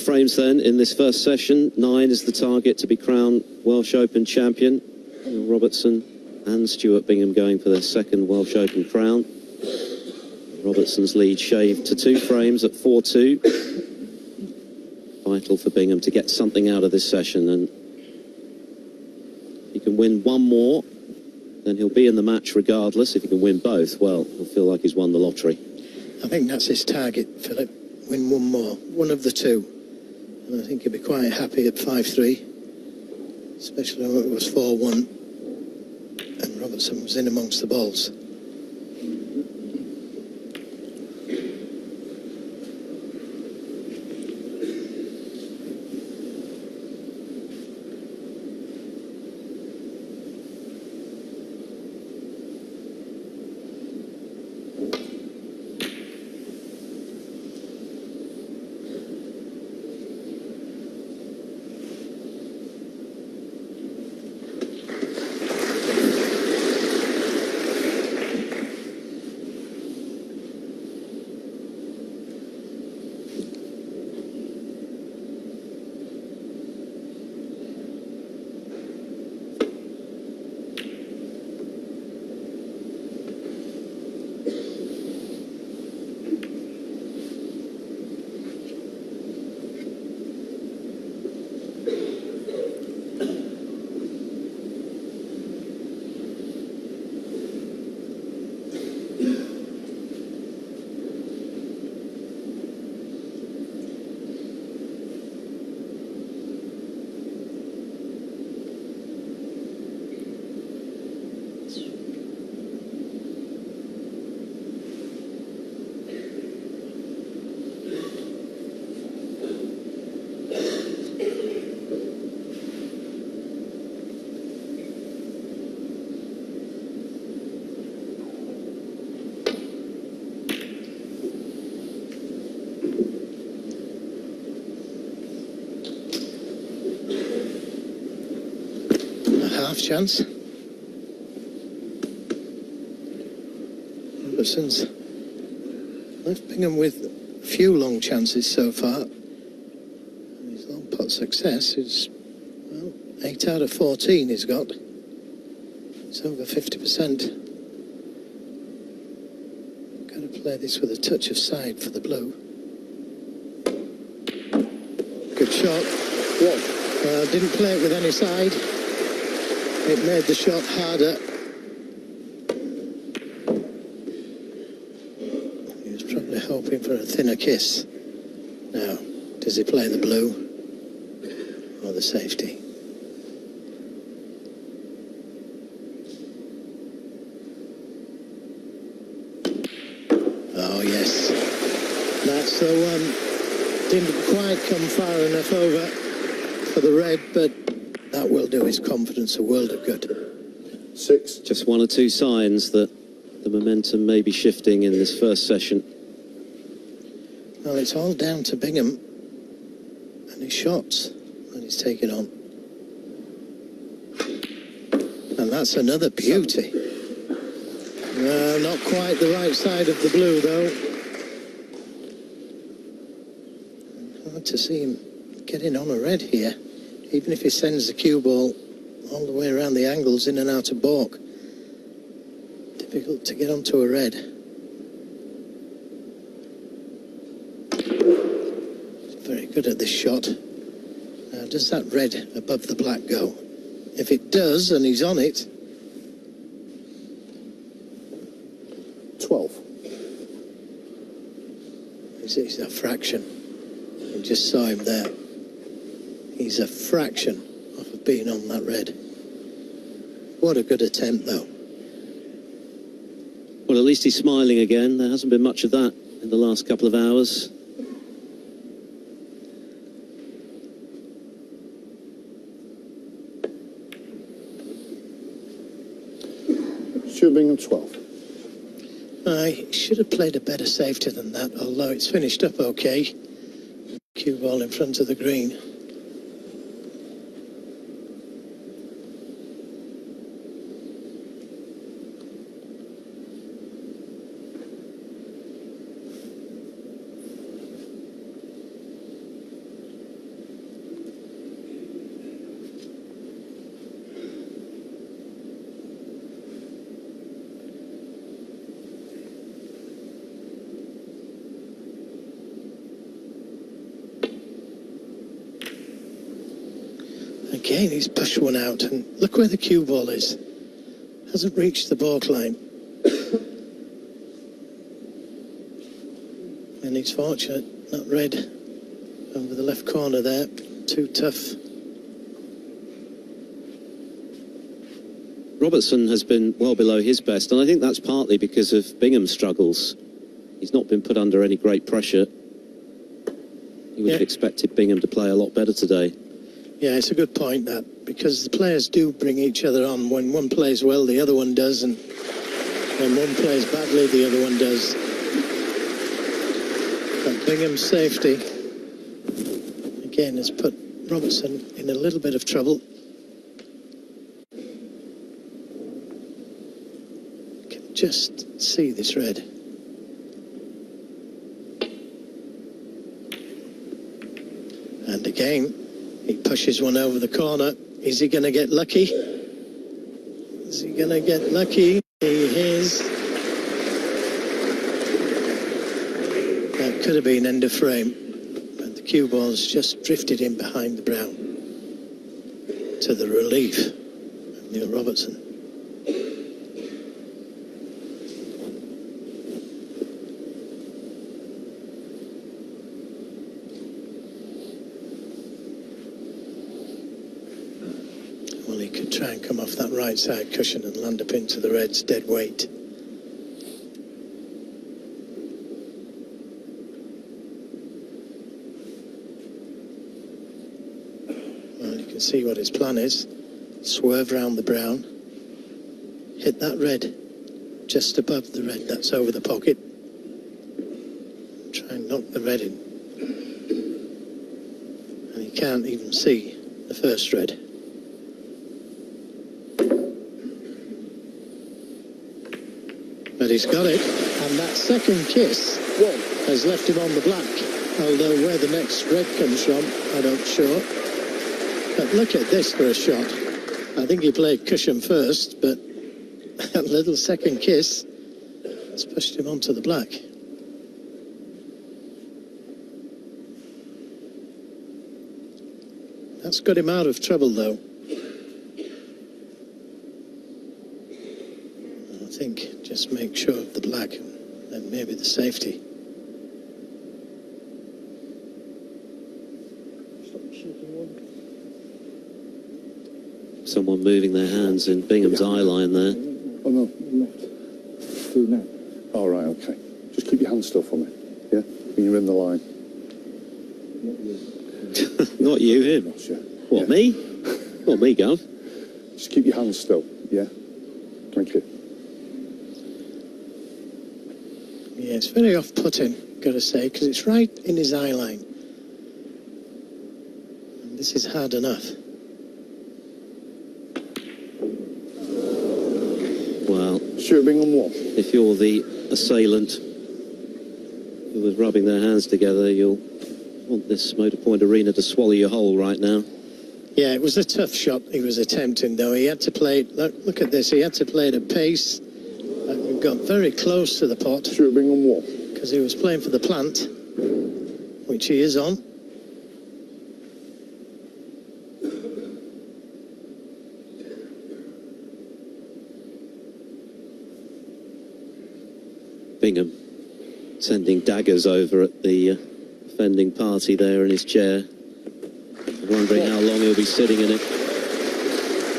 frames then in this first session. 9 is the target to be crowned Welsh Open champion. Robertson and Stuart Bingham going for their second Welsh Open crown. Robertson's lead shaved to 2 frames at 4-2. Vital for Bingham to get something out of this session, and if he can win one more, then he'll be in the match regardless. If he can win both, well, he'll feel like he's won the lottery. I think that's his target, Philip. Win one more, one of the two. And I think he'll be quite happy at 5-3, especially when it was 4-1 and Robertson was in amongst the balls. Half chance. Robertson's left Bingham with a few long chances so far. And his long pot success is, well, 8 out of 14 he's got. It's over 50%. Got to play this with a touch of side for the blue. Good shot. Didn't play it with any side. It made the shot harder. He was probably hoping for a thinner kiss. Now, does he play the blue or the safety? Oh, yes. That's the one. Didn't quite come far enough over for the red, but that will do his confidence a world of good. 6. Just 1 or 2 signs that the momentum may be shifting in this first session. Well, it's all down to Bingham and his shots that he's taking on. And that's another beauty. No, not quite the right side of the blue, though. Hard to see him getting on a red here. Even if he sends the cue ball all the way around the angles in and out of baulk. Difficult to get onto a red. He's very good at this shot. Now, does that red above the black go? If it does, and he's on it... 12. He's a fraction. You just saw him there. He's a fraction off of being on that red. What a good attempt, though. Well, at least he's smiling again. There hasn't been much of that in the last couple of hours. Stuart Bingham, 12. I should have played a better safety than that, although it's finished up okay. Cue ball in front of the green. Again, he's pushed one out, and look where the cue ball is. Hasn't reached the baulk line. And he's fortunate, that red over the left corner there, too tough. Robertson has been well below his best, and I think that's partly because of Bingham's struggles. He's not been put under any great pressure. You would have expected Bingham to play a lot better today. Yeah, it's a good point, that, because the players do bring each other on. When one plays well, the other one does, and when one plays badly, the other one does. But Bingham's safety, again, has put Robertson in a little bit of trouble. Can just see this red. And again, he pushes one over the corner. Is he going to get lucky? Is he going to get lucky? He is. That could have been end of frame. But the cue ball's just drifted in behind the brown. To the relief of Neil Robertson. Well, he could try and come off that right side cushion and land up into the red's dead weight. Well, you can see what his plan is. Swerve round the brown. Hit that red just above the red that's over the pocket. Try and knock the red in. And he can't even see the first red. But he's got it, and that second kiss has left him on the black. Although where the next red comes from, I don't sure. But look at this for a shot. I think he played cushion first, but that little second kiss has pushed him onto the black. That's got him out of trouble, though. I think just make sure of the black and maybe the safety. Someone moving their hands in Bingham's eye line there. Oh, no, left. Two now. All right, okay. Just keep your hands still for me, yeah? When you're in the line. Not you, him. That's you. What, Yeah. me? Not me, Gov. Just keep your hands still, yeah? Thank you. Yeah, it's very off-putting, got to say, because it's right in his eye line. And this is hard enough. Well, Stuart Bingham won. if you're the assailant who was rubbing their hands together, you'll want this Motor Point Arena to swallow you whole right now. Yeah, it was a tough shot he was attempting, though. He had to play it, look at this, he had to play it at pace. He got very close to the pot. Stuart Bingham won. Because he was playing for the plant, which he is on. Bingham sending daggers over at the offending party there in his chair. Wondering how long he'll be sitting in it.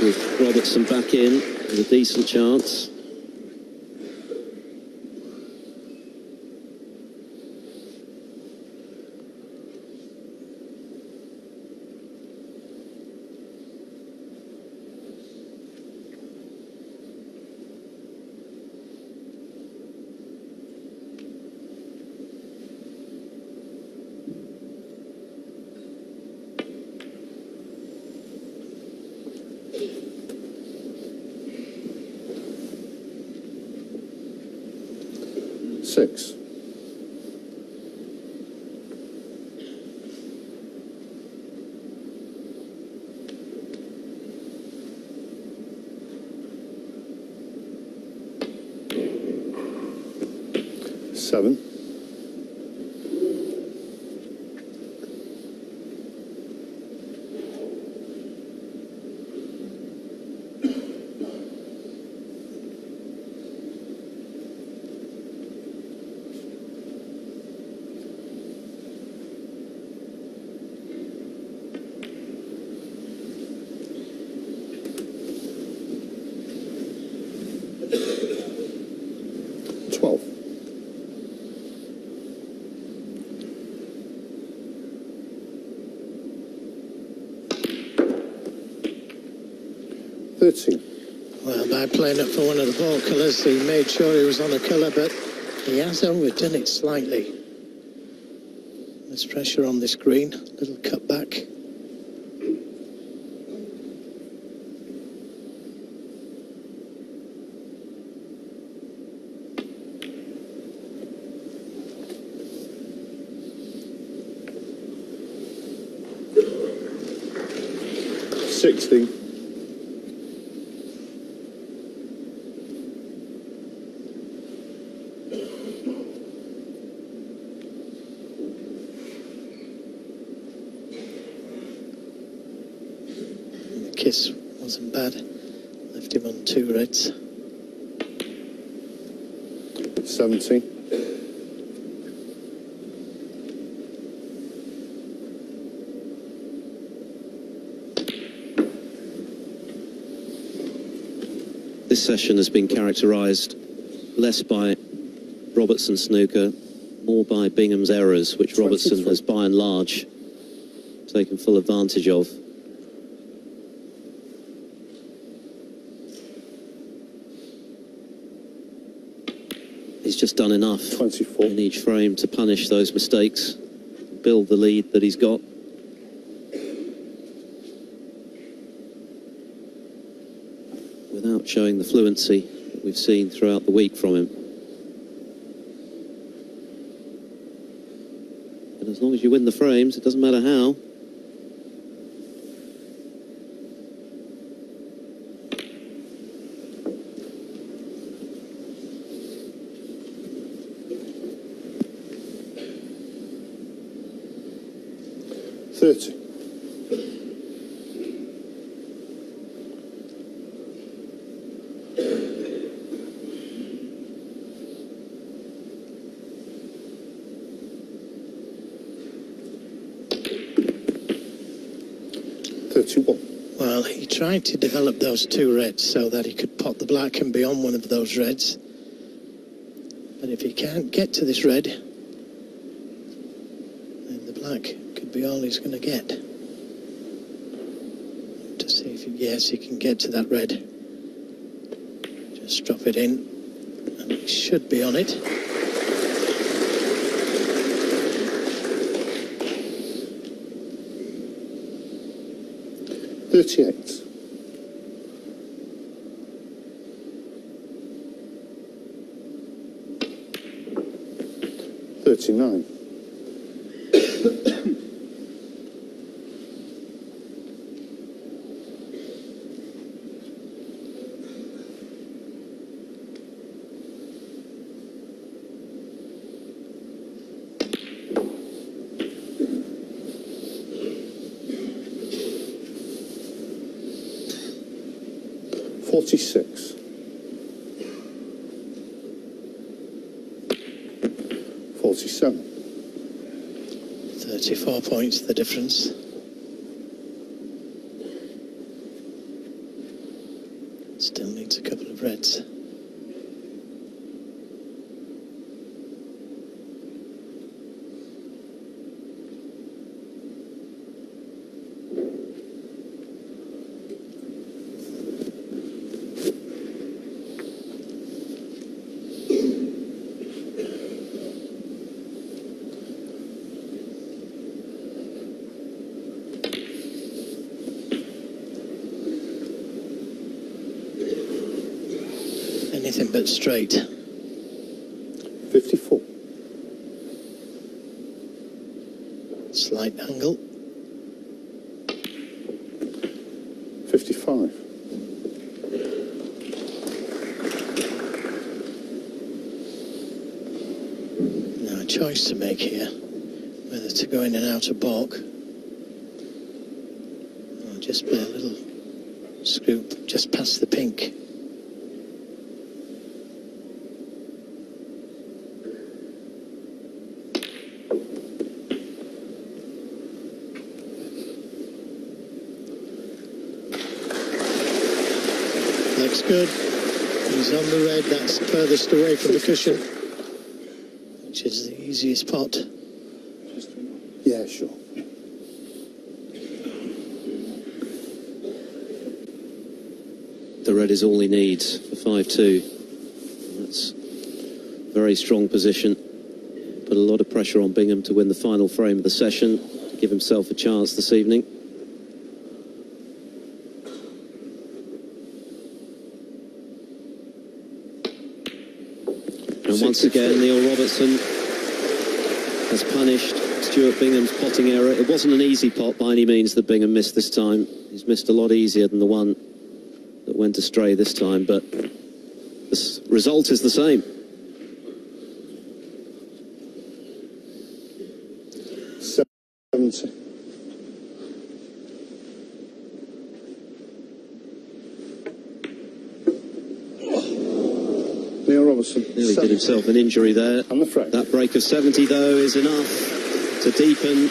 With Robertson back in with a decent chance. Six. Seven. 13. Well, by playing up for one of the ball colours, he made sure he was on a colour, but he has overdone it slightly. There's pressure on this green, little cut back. Sixteen. The kiss wasn't bad. Left him on 2 reds. 17. This session has been characterised less by Robertson snooker, more by Bingham's errors, which Robertson 23. has by and large taken full advantage of. He's just done enough 24. in each frame to punish those mistakes, build the lead that he's got. Without showing the fluency that we've seen throughout the week from him. And as long as you win the frames, it doesn't matter how. $30. Well, he tried to develop those 2 reds so that he could pot the black and be on one of those reds. But if he can't get to this red, then the black could be all he's going to get. To see if yes, he can get to that red. Just drop it in, and he should be on it. $38. $39. $46. $47. 34 points, the difference. Still needs a couple of reds. Anything but straight. 54. Slight angle. 55. Now a choice to make here, whether to go in and out of balk or just play a little scoop just past the pink. Looks good. He's on the red. That's furthest away from the cushion, which is the easiest pot. Yeah, sure. The red is all he needs for 5-2. That's very strong position. Put a lot of pressure on Bingham to win the final frame of the session, to give himself a chance this evening. And once again, Neil Robertson has punished Stuart Bingham's potting error. It wasn't an easy pot by any means that Bingham missed this time. He's missed a lot easier than the one that went astray this time, but the result is the same. Neil Robertson. Nearly did himself an injury there. On the front. That break of 70, though, is enough to deepen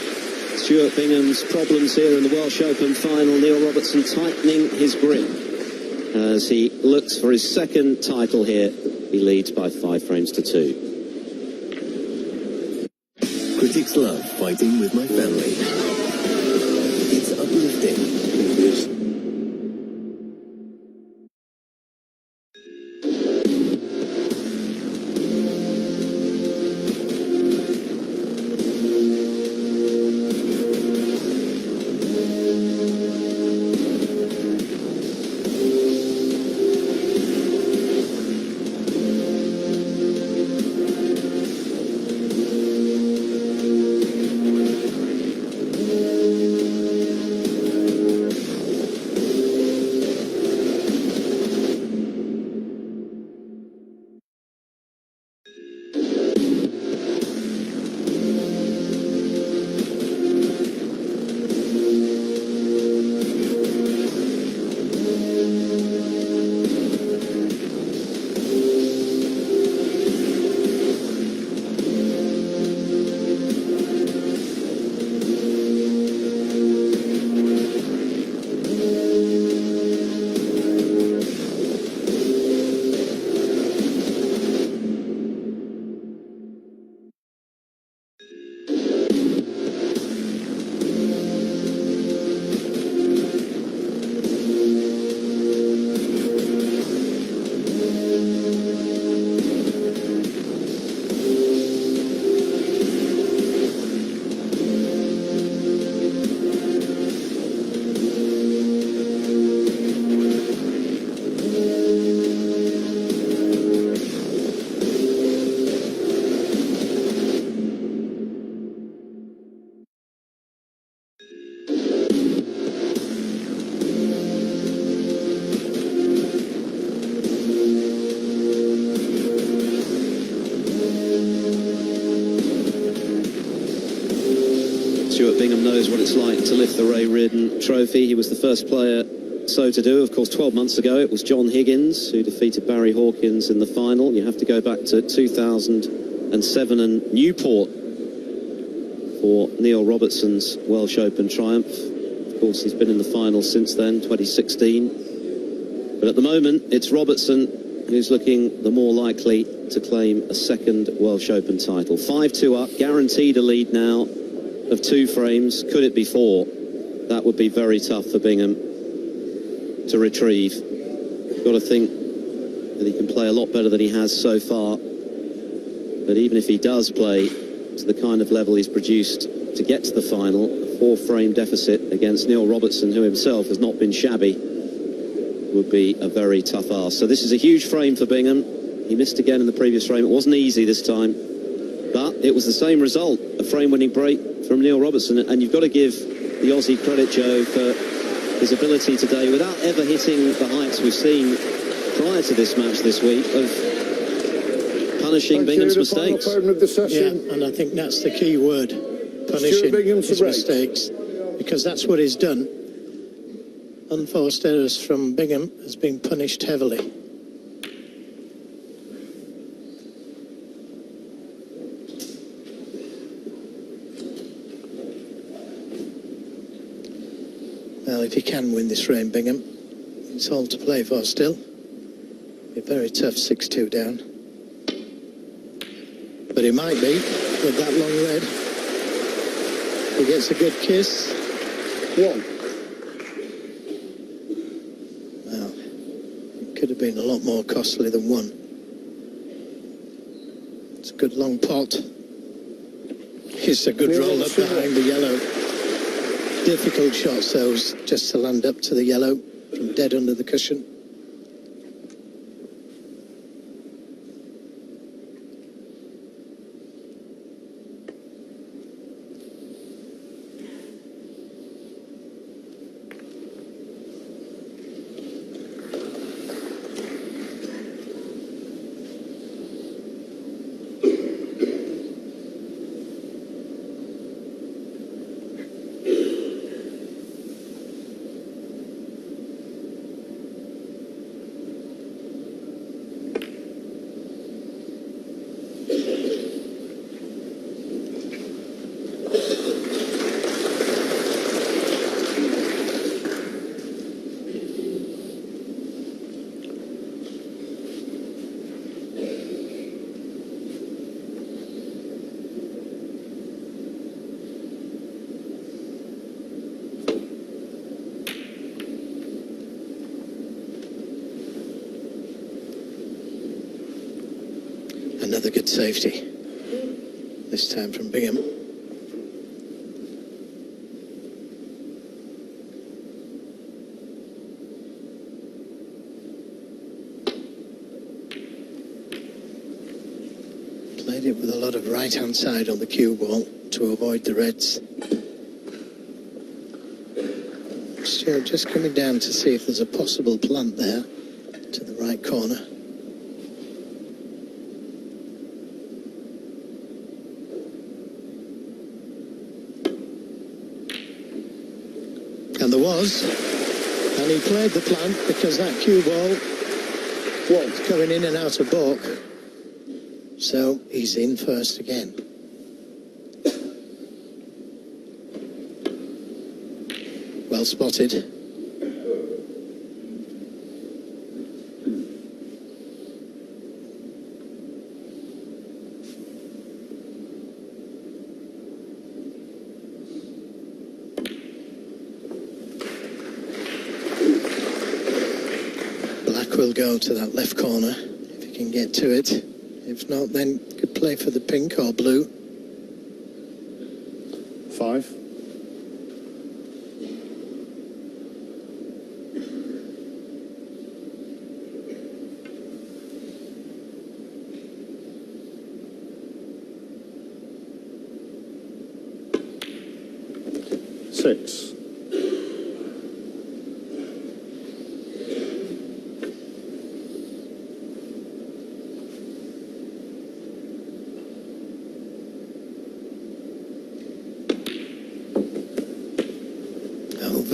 Stuart Bingham's problems here in the Welsh Open final. Neil Robertson tightening his grip as he looks for his second title here. He leads by 5 frames to 2. Critics love fighting with my family. It's uplifting. It is. Stuart Bingham knows what it's like to lift the Ray Reardon Trophy. He was the first player so to do. Of course, 12 months ago, it was John Higgins who defeated Barry Hawkins in the final. You have to go back to 2007 and Newport for Neil Robertson's Welsh Open triumph. Of course, he's been in the final since then, 2016. But at the moment, it's Robertson who's looking the more likely to claim a second Welsh Open title. 5-2 up, guaranteed a lead now of 2 frames. Could it be 4? That would be very tough for Bingham to retrieve. Got to think that he can play a lot better than he has so far. But even if he does play to the kind of level he's produced to get to the final, a 4-frame deficit against Neil Robertson, who himself has not been shabby, would be a very tough ask. So this is a huge frame for Bingham. He missed again in the previous frame. It wasn't easy this time, but it was the same result, a frame-winning break from Neil Robertson. And you've got to give the Aussie credit, Joe, for his ability today, without ever hitting the heights we've seen prior to this match this week, of punishing Bingham's mistakes. Yeah, and I think that's the key word, punishing his mistakes, because that's what he's done. Unforced errors from Bingham has been punished heavily. Well, if he can win this frame, Bingham, it's all to play for still. Be very tough, 6-2 down. But he might be, with that long red. He gets a good kiss. 1. Well, been a lot more costly than one. It's a good long pot. It's a good roll up behind the yellow. Difficult shots those, just to land up to the yellow from dead under the cushion. Another good safety, this time from Bingham. Played it with a lot of right-hand side on the cue ball to avoid the reds. Stuart just coming down to see if there's a possible plant there to the right corner. And there was, and he played the plant because that cue ball was coming in and out of baulk. So he's in first again. Well spotted. Will go to that left corner if he can get to it. If not, then could play for the pink or blue. 5. Six.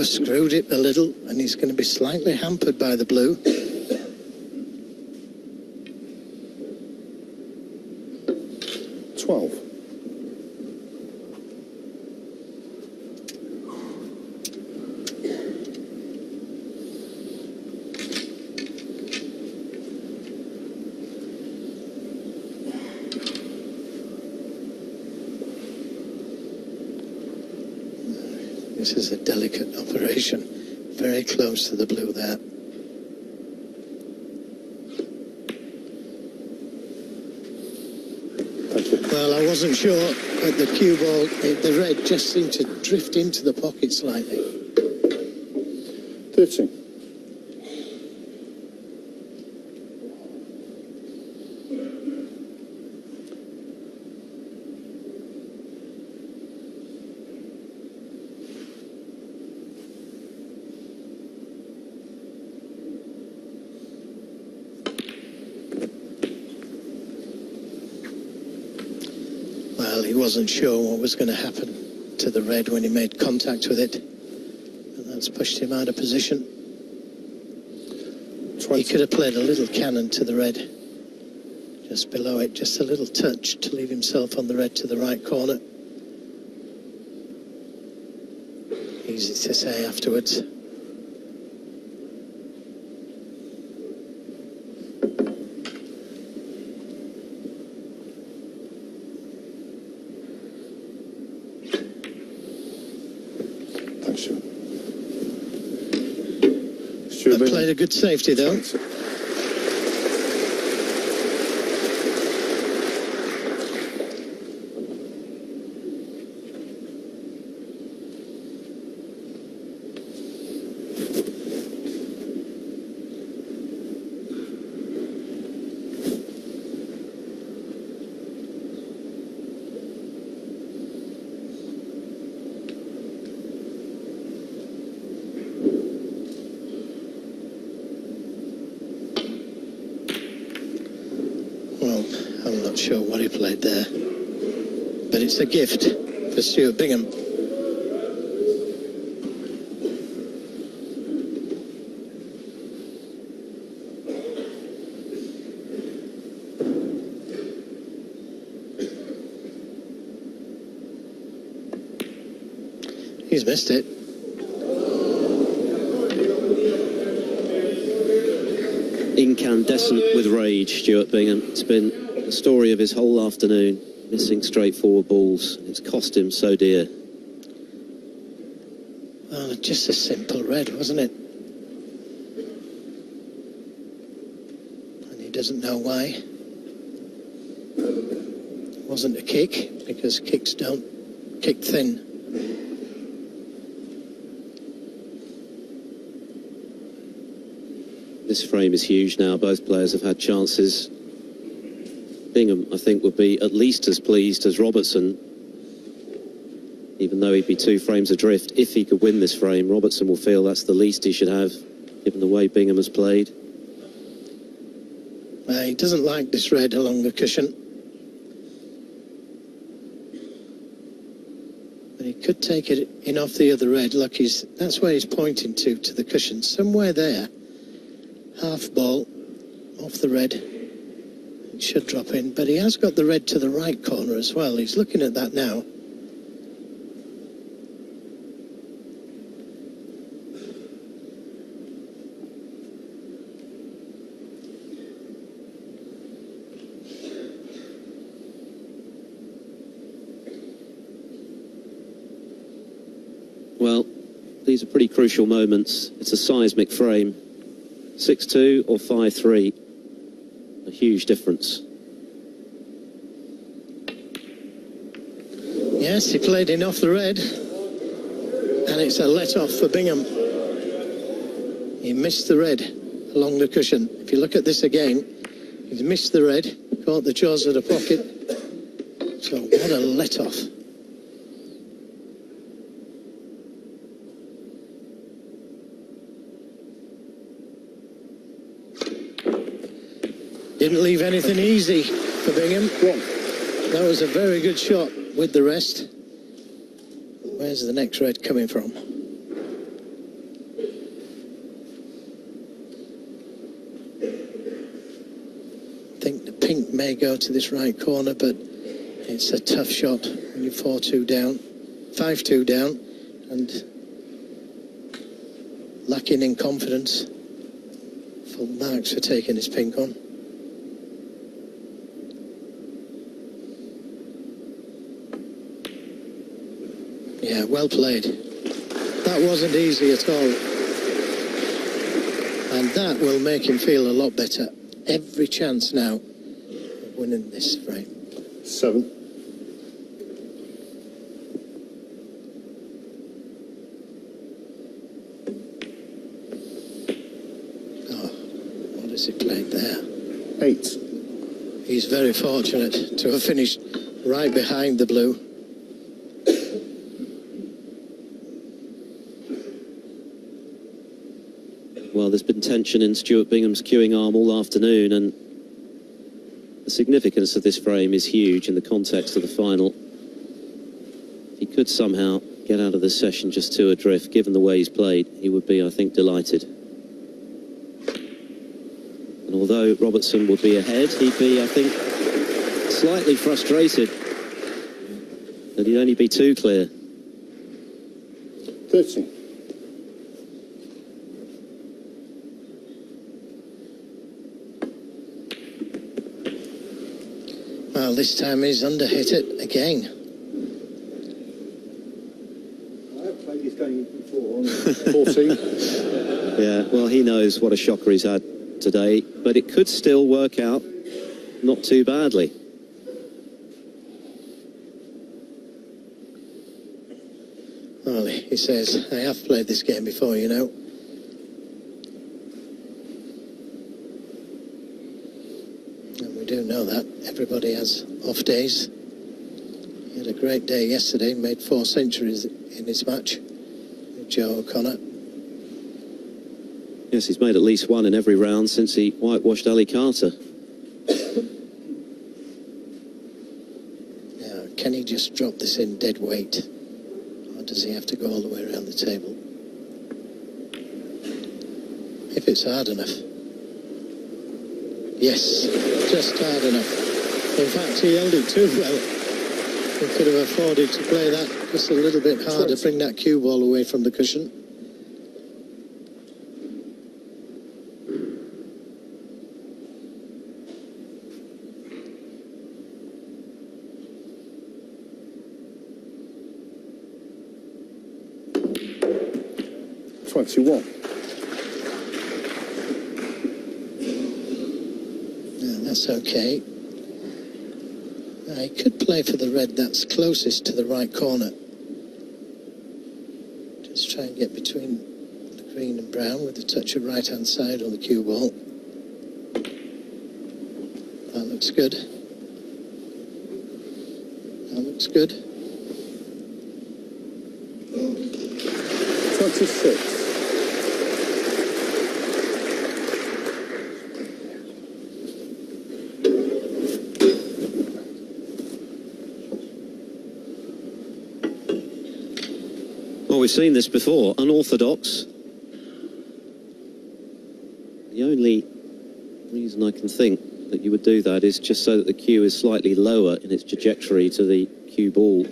Screwed it a little, and he's going to be slightly hampered by the blue. 12. This is a delicate operation. Very close to the blue there. Thank you. Well, I wasn't sure, but the cue ball, the red just seemed to drift into the pocket slightly. 13. Well, he wasn't sure what was going to happen to the red when he made contact with it. And that's pushed him out of position. 20. He could have played a little cannon to the red. Just below it, just a little touch to leave himself on the red to the right corner. Easy to say afterwards. Stuart Played a good safety though. sure what he played there. But it's a gift for Stuart Bingham. He's missed it. Incandescent with rage, Stuart Bingham. It's been the story of his whole afternoon, missing straightforward balls. It's cost him so dear. Well, just a simple red, wasn't it? And he doesn't know why. It wasn't a kick, because kicks don't kick thin. This frame is huge now. Both players have had chances. Bingham, I think, would be at least as pleased as Robertson, even though he'd be 2 frames adrift. If he could win this frame, Robertson will feel that's the least he should have, given the way Bingham has played. He doesn't like this red along the cushion. But he could take it in off the other red. Look, that's where he's pointing to the cushion. Somewhere there. Half ball off the red. It should drop in, but he has got the red to the right corner as well. He's looking at that now. Well, these are pretty crucial moments. It's a seismic frame. 6-2 or 5-3, a huge difference. Yes, he played in off the red, and it's a let-off for Bingham. He missed the red along the cushion. If you look at this again, he's missed the red, caught the jaws of the pocket. So what a let-off. Didn't leave anything easy for Bingham. That was a very good shot with the rest. Where's the next red coming from? I think the pink may go to this right corner, but it's a tough shot when you're 4-2 down, 5-2 down, and lacking in confidence. Full marks for taking his pink on. Yeah, well played. That wasn't easy at all. And that will make him feel a lot better. Every chance now of winning this frame. 7. Oh, what has he played there? 8. He's very fortunate to have finished right behind the blue. Well, there's been tension in Stuart Bingham's cueing arm all afternoon, and the significance of this frame is huge in the context of the final. If he could somehow get out of this session just 2 adrift, given the way he's played, he would be, I think, delighted. And although Robertson would be ahead, he'd be, I think, slightly frustrated that he'd only be 2 clear. 13. Well, this time he's underhit it again. I've played this game before. 14. Yeah, well, he knows what a shocker he's had today, but it could still work out not too badly. Well, he says, I have played this game before, you know. And we do know that. Everybody has off days. He had a great day yesterday, made 4 centuries in his match with Joe O'Connor. Yes, he's made at least 1 in every round since he whitewashed Ali Carter. drop this in dead weight? Or does he have to go all the way around the table? If it's hard enough. Yes, just hard enough. In fact, he held it too well. He could have afforded to play that just a little bit harder, bring that cue ball away from the cushion. That's okay. He could play for the red that's closest to the right corner. Just try and get between the green and brown with a touch of right hand side on the cue ball. That looks good. That looks good. 26. Well, we've seen this before, unorthodox. The only reason I can think that you would do that is just so that the cue is slightly lower in its trajectory to the cue ball.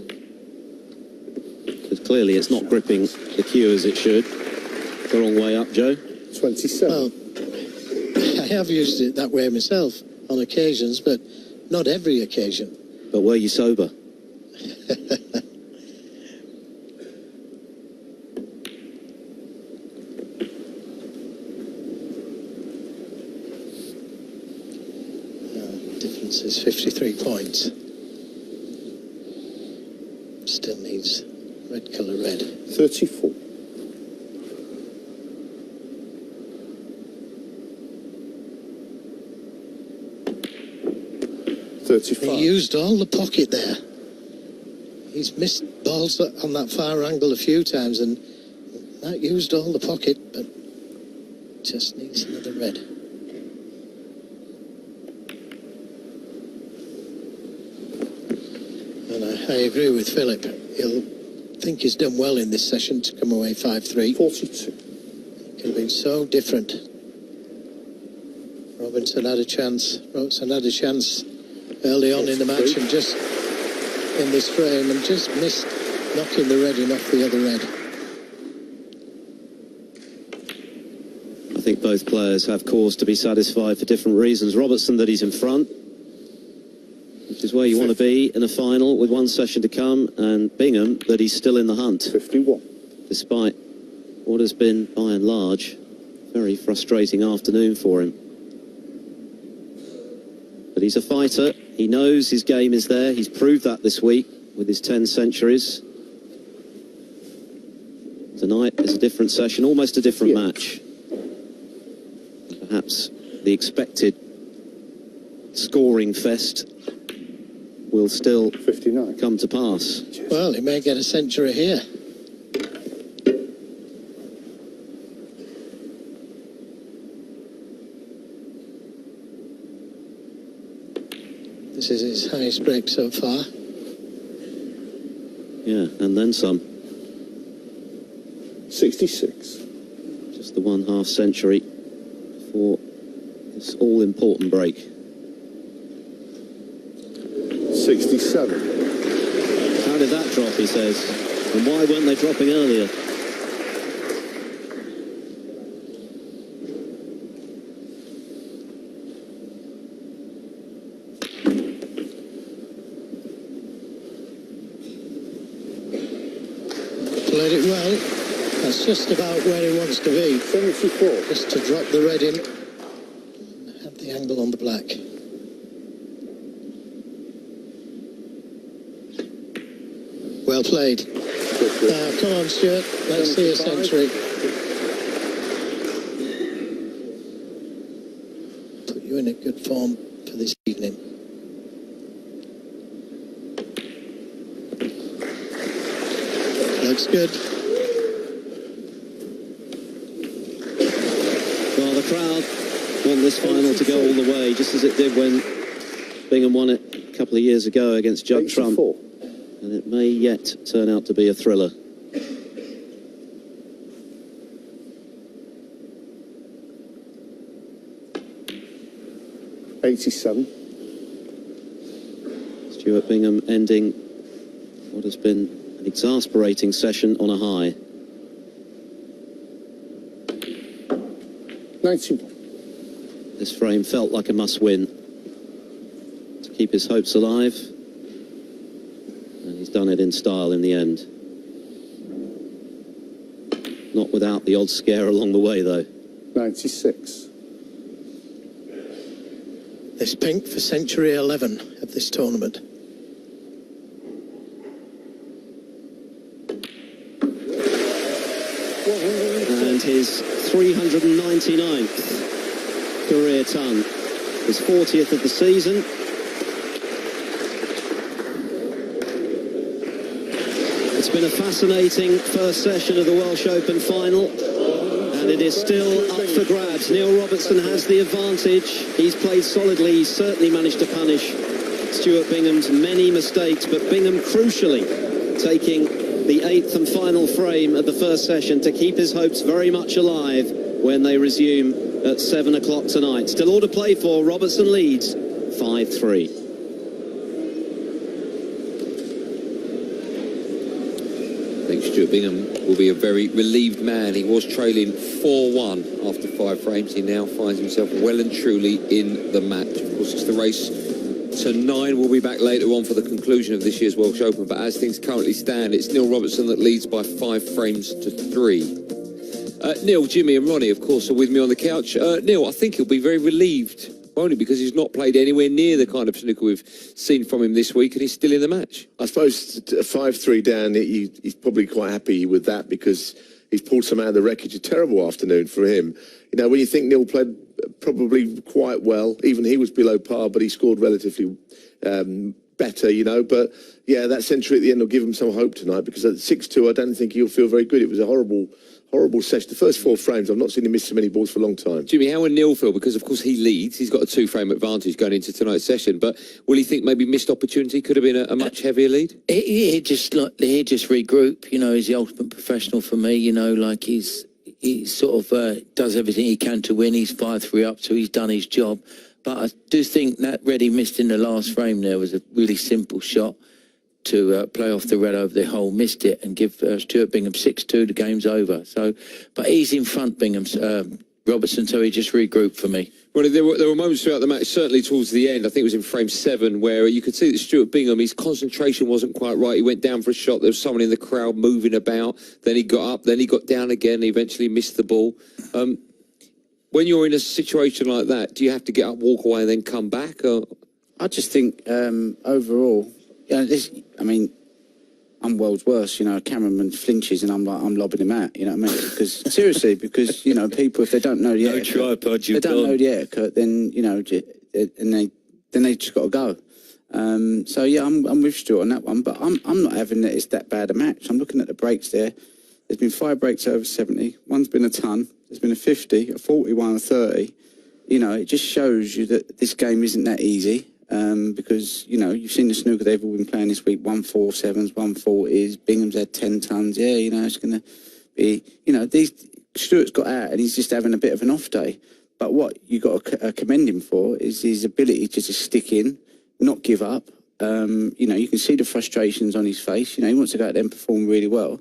Because clearly it's not gripping the cue as it should. The wrong way up, Joe. 27. Well, I have used it that way myself on occasions, but not every occasion. But were you sober? Difference is 53 points. Still needs red colour red. 34. He used all the pocket there. He's missed balls on that far angle a few times, and that used all the pocket, but just needs another red. And I agree with Philip. He'll think he's done well in this session to come away 5-3. 42. It could have been so different. Robertson had a chance early on in the match and just in this frame and just missed knocking the red off the other red. I think both players have cause to be satisfied for different reasons. Robertson, that he's in front, which is where you want to be in a final with one session to come, and Bingham, that he's still in the hunt. 51. Despite what has been, by and large, a very frustrating afternoon for him. But he's a fighter. He knows his game is there. He's proved that this week with his 10 centuries. Tonight is a different session, almost a different match. Perhaps the expected scoring fest will still 59. come to pass. Well, he may get a century here. This is his highest break so far. Yeah, and then some. 66. Just the 1/2 century for this all-important break. 67. How did that drop, he says? And why weren't they dropping earlier? Played it well. That's just about where he wants to be. 74. Just to drop the red in and have the angle on the black. Well played. Now, come on, Stuart. Let's see a century. Put you in a good form for this evening. Looks good. Well, the crowd want this final to go all the way, just as it did when Bingham won it a couple of years ago against Judd Trump. 84. And it may yet turn out to be a thriller. '87. Stuart Bingham ending what has been an exasperating session on a high. 91. This frame felt like a must-win to keep his hopes alive, and he's done it in style in the end. Not without the odd scare along the way, though. 96. This pink for century 11 of this tournament. And his 399th career ton, his 40th of the season. It's been a fascinating first session of the Welsh Open final, and it is still up for grabs. Neil Robertson has the advantage. He's played solidly. He's certainly managed to punish Stuart Bingham's many mistakes, but Bingham crucially taking the 8th and final frame of the first session to keep his hopes very much alive when they resume at 7 o'clock tonight. Still all to play for. Robertson leads 5-3. I think Stuart Bingham will be a very relieved man. He was trailing 4-1 after 5 frames. He now finds himself well and truly in the match. Of course, it's the race to 9. We'll be back later on for the conclusion of this year's Welsh Open. But as things currently stand, it's Neil Robertson that leads by 5 frames to 3. Neil, Jimmy and Ronnie, of course, are with me on the couch. Neil, I think he'll be very relieved, only because he's not played anywhere near the kind of snooker we've seen from him this week, and he's still in the match. I suppose 5-3 down, he's probably quite happy with that because he's pulled some out of the wreckage. A terrible afternoon for him. You know, when you think Neil played probably quite well, even he was below par, but he scored relatively better, you know. But, yeah, that century at the end will give him some hope tonight because at 6-2, I don't think he'll feel very good. It was a horrible session. The first 4 frames, I've not seen him miss so many balls for a long time. Jimmy, how will Neil feel? Because, of course, he leads. He's got a 2-frame advantage going into tonight's session. But will he think maybe missed opportunity could have been a much heavier lead? He just regroup. You know, he's the ultimate professional for me. You know, like he sort of does everything he can to win. He's 5-3 up, so he's done his job. But I do think that red he missed in the last frame there was a really simple shot to play off the red over the hole, missed it, and give Stuart Bingham 6-2. The game's over. So, but he's in front, Bingham's Robertson, so he just regrouped for me. Well, there were moments throughout the match, certainly towards the end, I think it was in frame 7, where you could see that Stuart Bingham, his concentration wasn't quite right. He went down for a shot. There was someone in the crowd moving about. Then he got up. Then he got down again. He eventually missed the ball. When you're in a situation like that, do you have to get up, walk away, and then come back? Or? I just think overall, I'm world's worst. You know, a cameraman flinches and I'm lobbing him out. You know what I mean? Because seriously, because you know, people, if they don't know the etiquette, know the etiquette, then you know, and they just got to go. So yeah, I'm with Stuart on that one, but I'm not having that it's that bad a match. I'm looking at the breaks there. There's been 5 breaks over 70. One's been a ton. There's been a 50, a 41, a 30. You know, it just shows you that this game isn't that easy. Because, you know, you've seen the snooker they've all been playing this week, 147s, 140s, Bingham's had 10 tons. Yeah, you know, it's going to be, you know, Stuart's got out and he's just having a bit of an off day. But what you got to commend him for is his ability to just stick in, not give up. You know, you can see the frustrations on his face. You know, he wants to go out there and perform really well.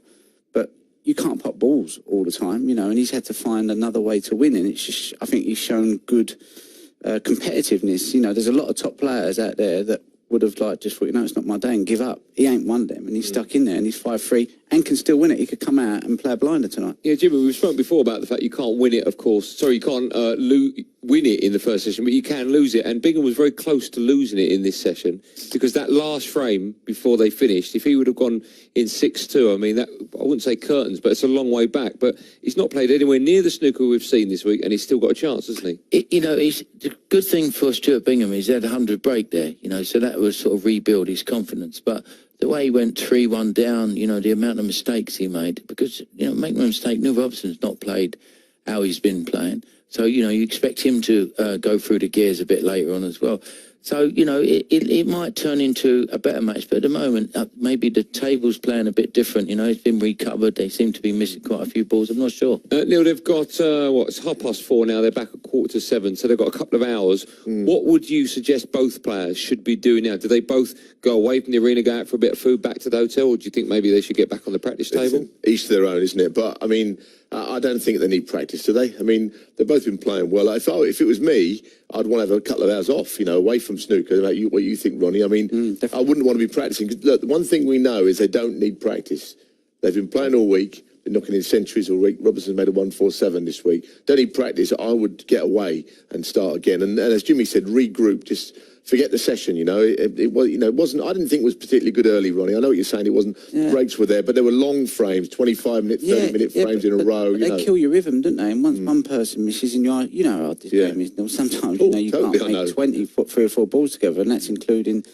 But you can't pop balls all the time, you know, and he's had to find another way to win. And it's just, I think he's shown good competitiveness. You know, there's a lot of top players out there that would have like just thought, you know, it's not my day and give up. He ain't one of them, and he's stuck in there, and he's 5-3 and can still win it. He could come out and play a blinder tonight. Yeah, Jimmy, we've spoken before about the fact you can't win it, of course. Sorry, you can't win it in the first session, but you can lose it. And Bingham was very close to losing it in this session because that last frame before they finished, if he would have gone in 6-2, I mean, that, I wouldn't say curtains, but it's a long way back. But he's not played anywhere near the snooker we've seen this week, and he's still got a chance, hasn't he? You know, the good thing for Stuart Bingham is he had a 100 break there, you know, so that was sort of rebuild his confidence. But the way he went 3-1 down, you know, the amount of mistakes he made, because, you know, make no mistake, Neil Robertson's not played how he's been playing. So, you know, you expect him to go through the gears a bit later on as well. So, you know, it might turn into a better match, but at the moment, maybe the table's playing a bit different. You know, it's been recovered. They seem to be missing quite a few balls. I'm not sure. Neil, they've got, it's 4:30 now. They're back at 7:15, so they've got a couple of hours. What would you suggest both players should be doing now? Do they both go away from the arena, go out for a bit of food, back to the hotel, or do you think maybe they should get back on the practice table? Each to their own, isn't it? But, I mean, I don't think they need practice, do they? I mean, they've both been playing well. If it was me, I'd want to have a couple of hours off, you know, away from snooker. Like what you think, Ronnie? I mean, I wouldn't want to be practicing. 'Cause look, the one thing we know is they don't need practice. They've been playing all week. Been knocking in centuries all week. Robertson made a 147 this week. Don't need practice. I would get away and start again. And as Jimmy said, regroup. Just forget the session. You know, it was. You know, it wasn't. I didn't think it was particularly good early, Ronnie. I know what you're saying. It wasn't. Breaks were there, but there were long frames, 25-minute, 30-minute frames in a row. They kill your rhythm, don't they? And once one person misses, and you know how this game is. Sometimes you know you can't make 20, put 3 or 4 balls together, and that's including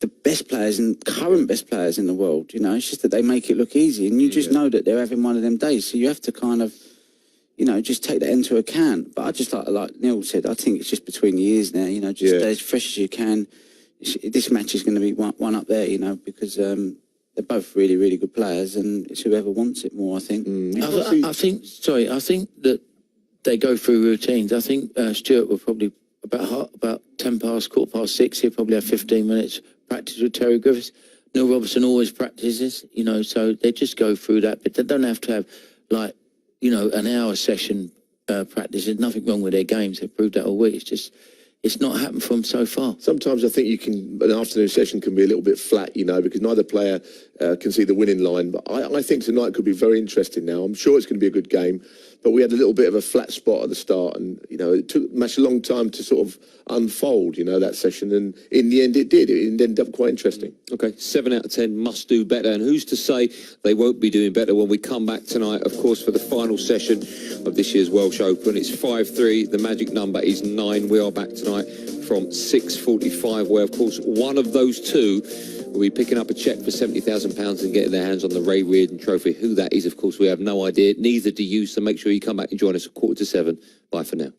the best players and current best players in the world. You know, it's just that they make it look easy, and you just know that they're having one of them days. So you have to kind of, you know, just take that into account. But I just like Neil said, I think it's just between the ears now. You know, just stay as fresh as you can. This match is going to be one up there, you know, because they're both really, really good players, and it's whoever wants it more, I think. I think that they go through routines. I think Stuart will probably about 10 past, 6:15. He'll probably have 15 minutes practice with Terry Griffiths. Neil Robertson always practices, you know, so they just go through that, but they don't have to have, like, you know, an hour session practice. There's nothing wrong with their games. They've proved that all week. It's just, it's not happened for them so far. Sometimes I think an afternoon session can be a little bit flat, you know, because neither player can see the winning line. But I think tonight could be very interesting now. I'm sure it's going to be a good game. But we had a little bit of a flat spot at the start, and, you know, it took much a long time to sort of unfold, you know, that session. And in the end, it did. It ended up quite interesting. Okay, 7 out of 10 must do better. And who's to say they won't be doing better when we come back tonight, of course, for the final session of this year's Welsh Open. It's 5-3. The magic number is 9. We are back tonight from 6:45, where, of course, one of those two will be picking up a cheque for £70,000 and getting their hands on the Ray Reardon Trophy. Who that is, of course, we have no idea. Neither do you, so make sure you come back and join us at 6:45. Bye for now.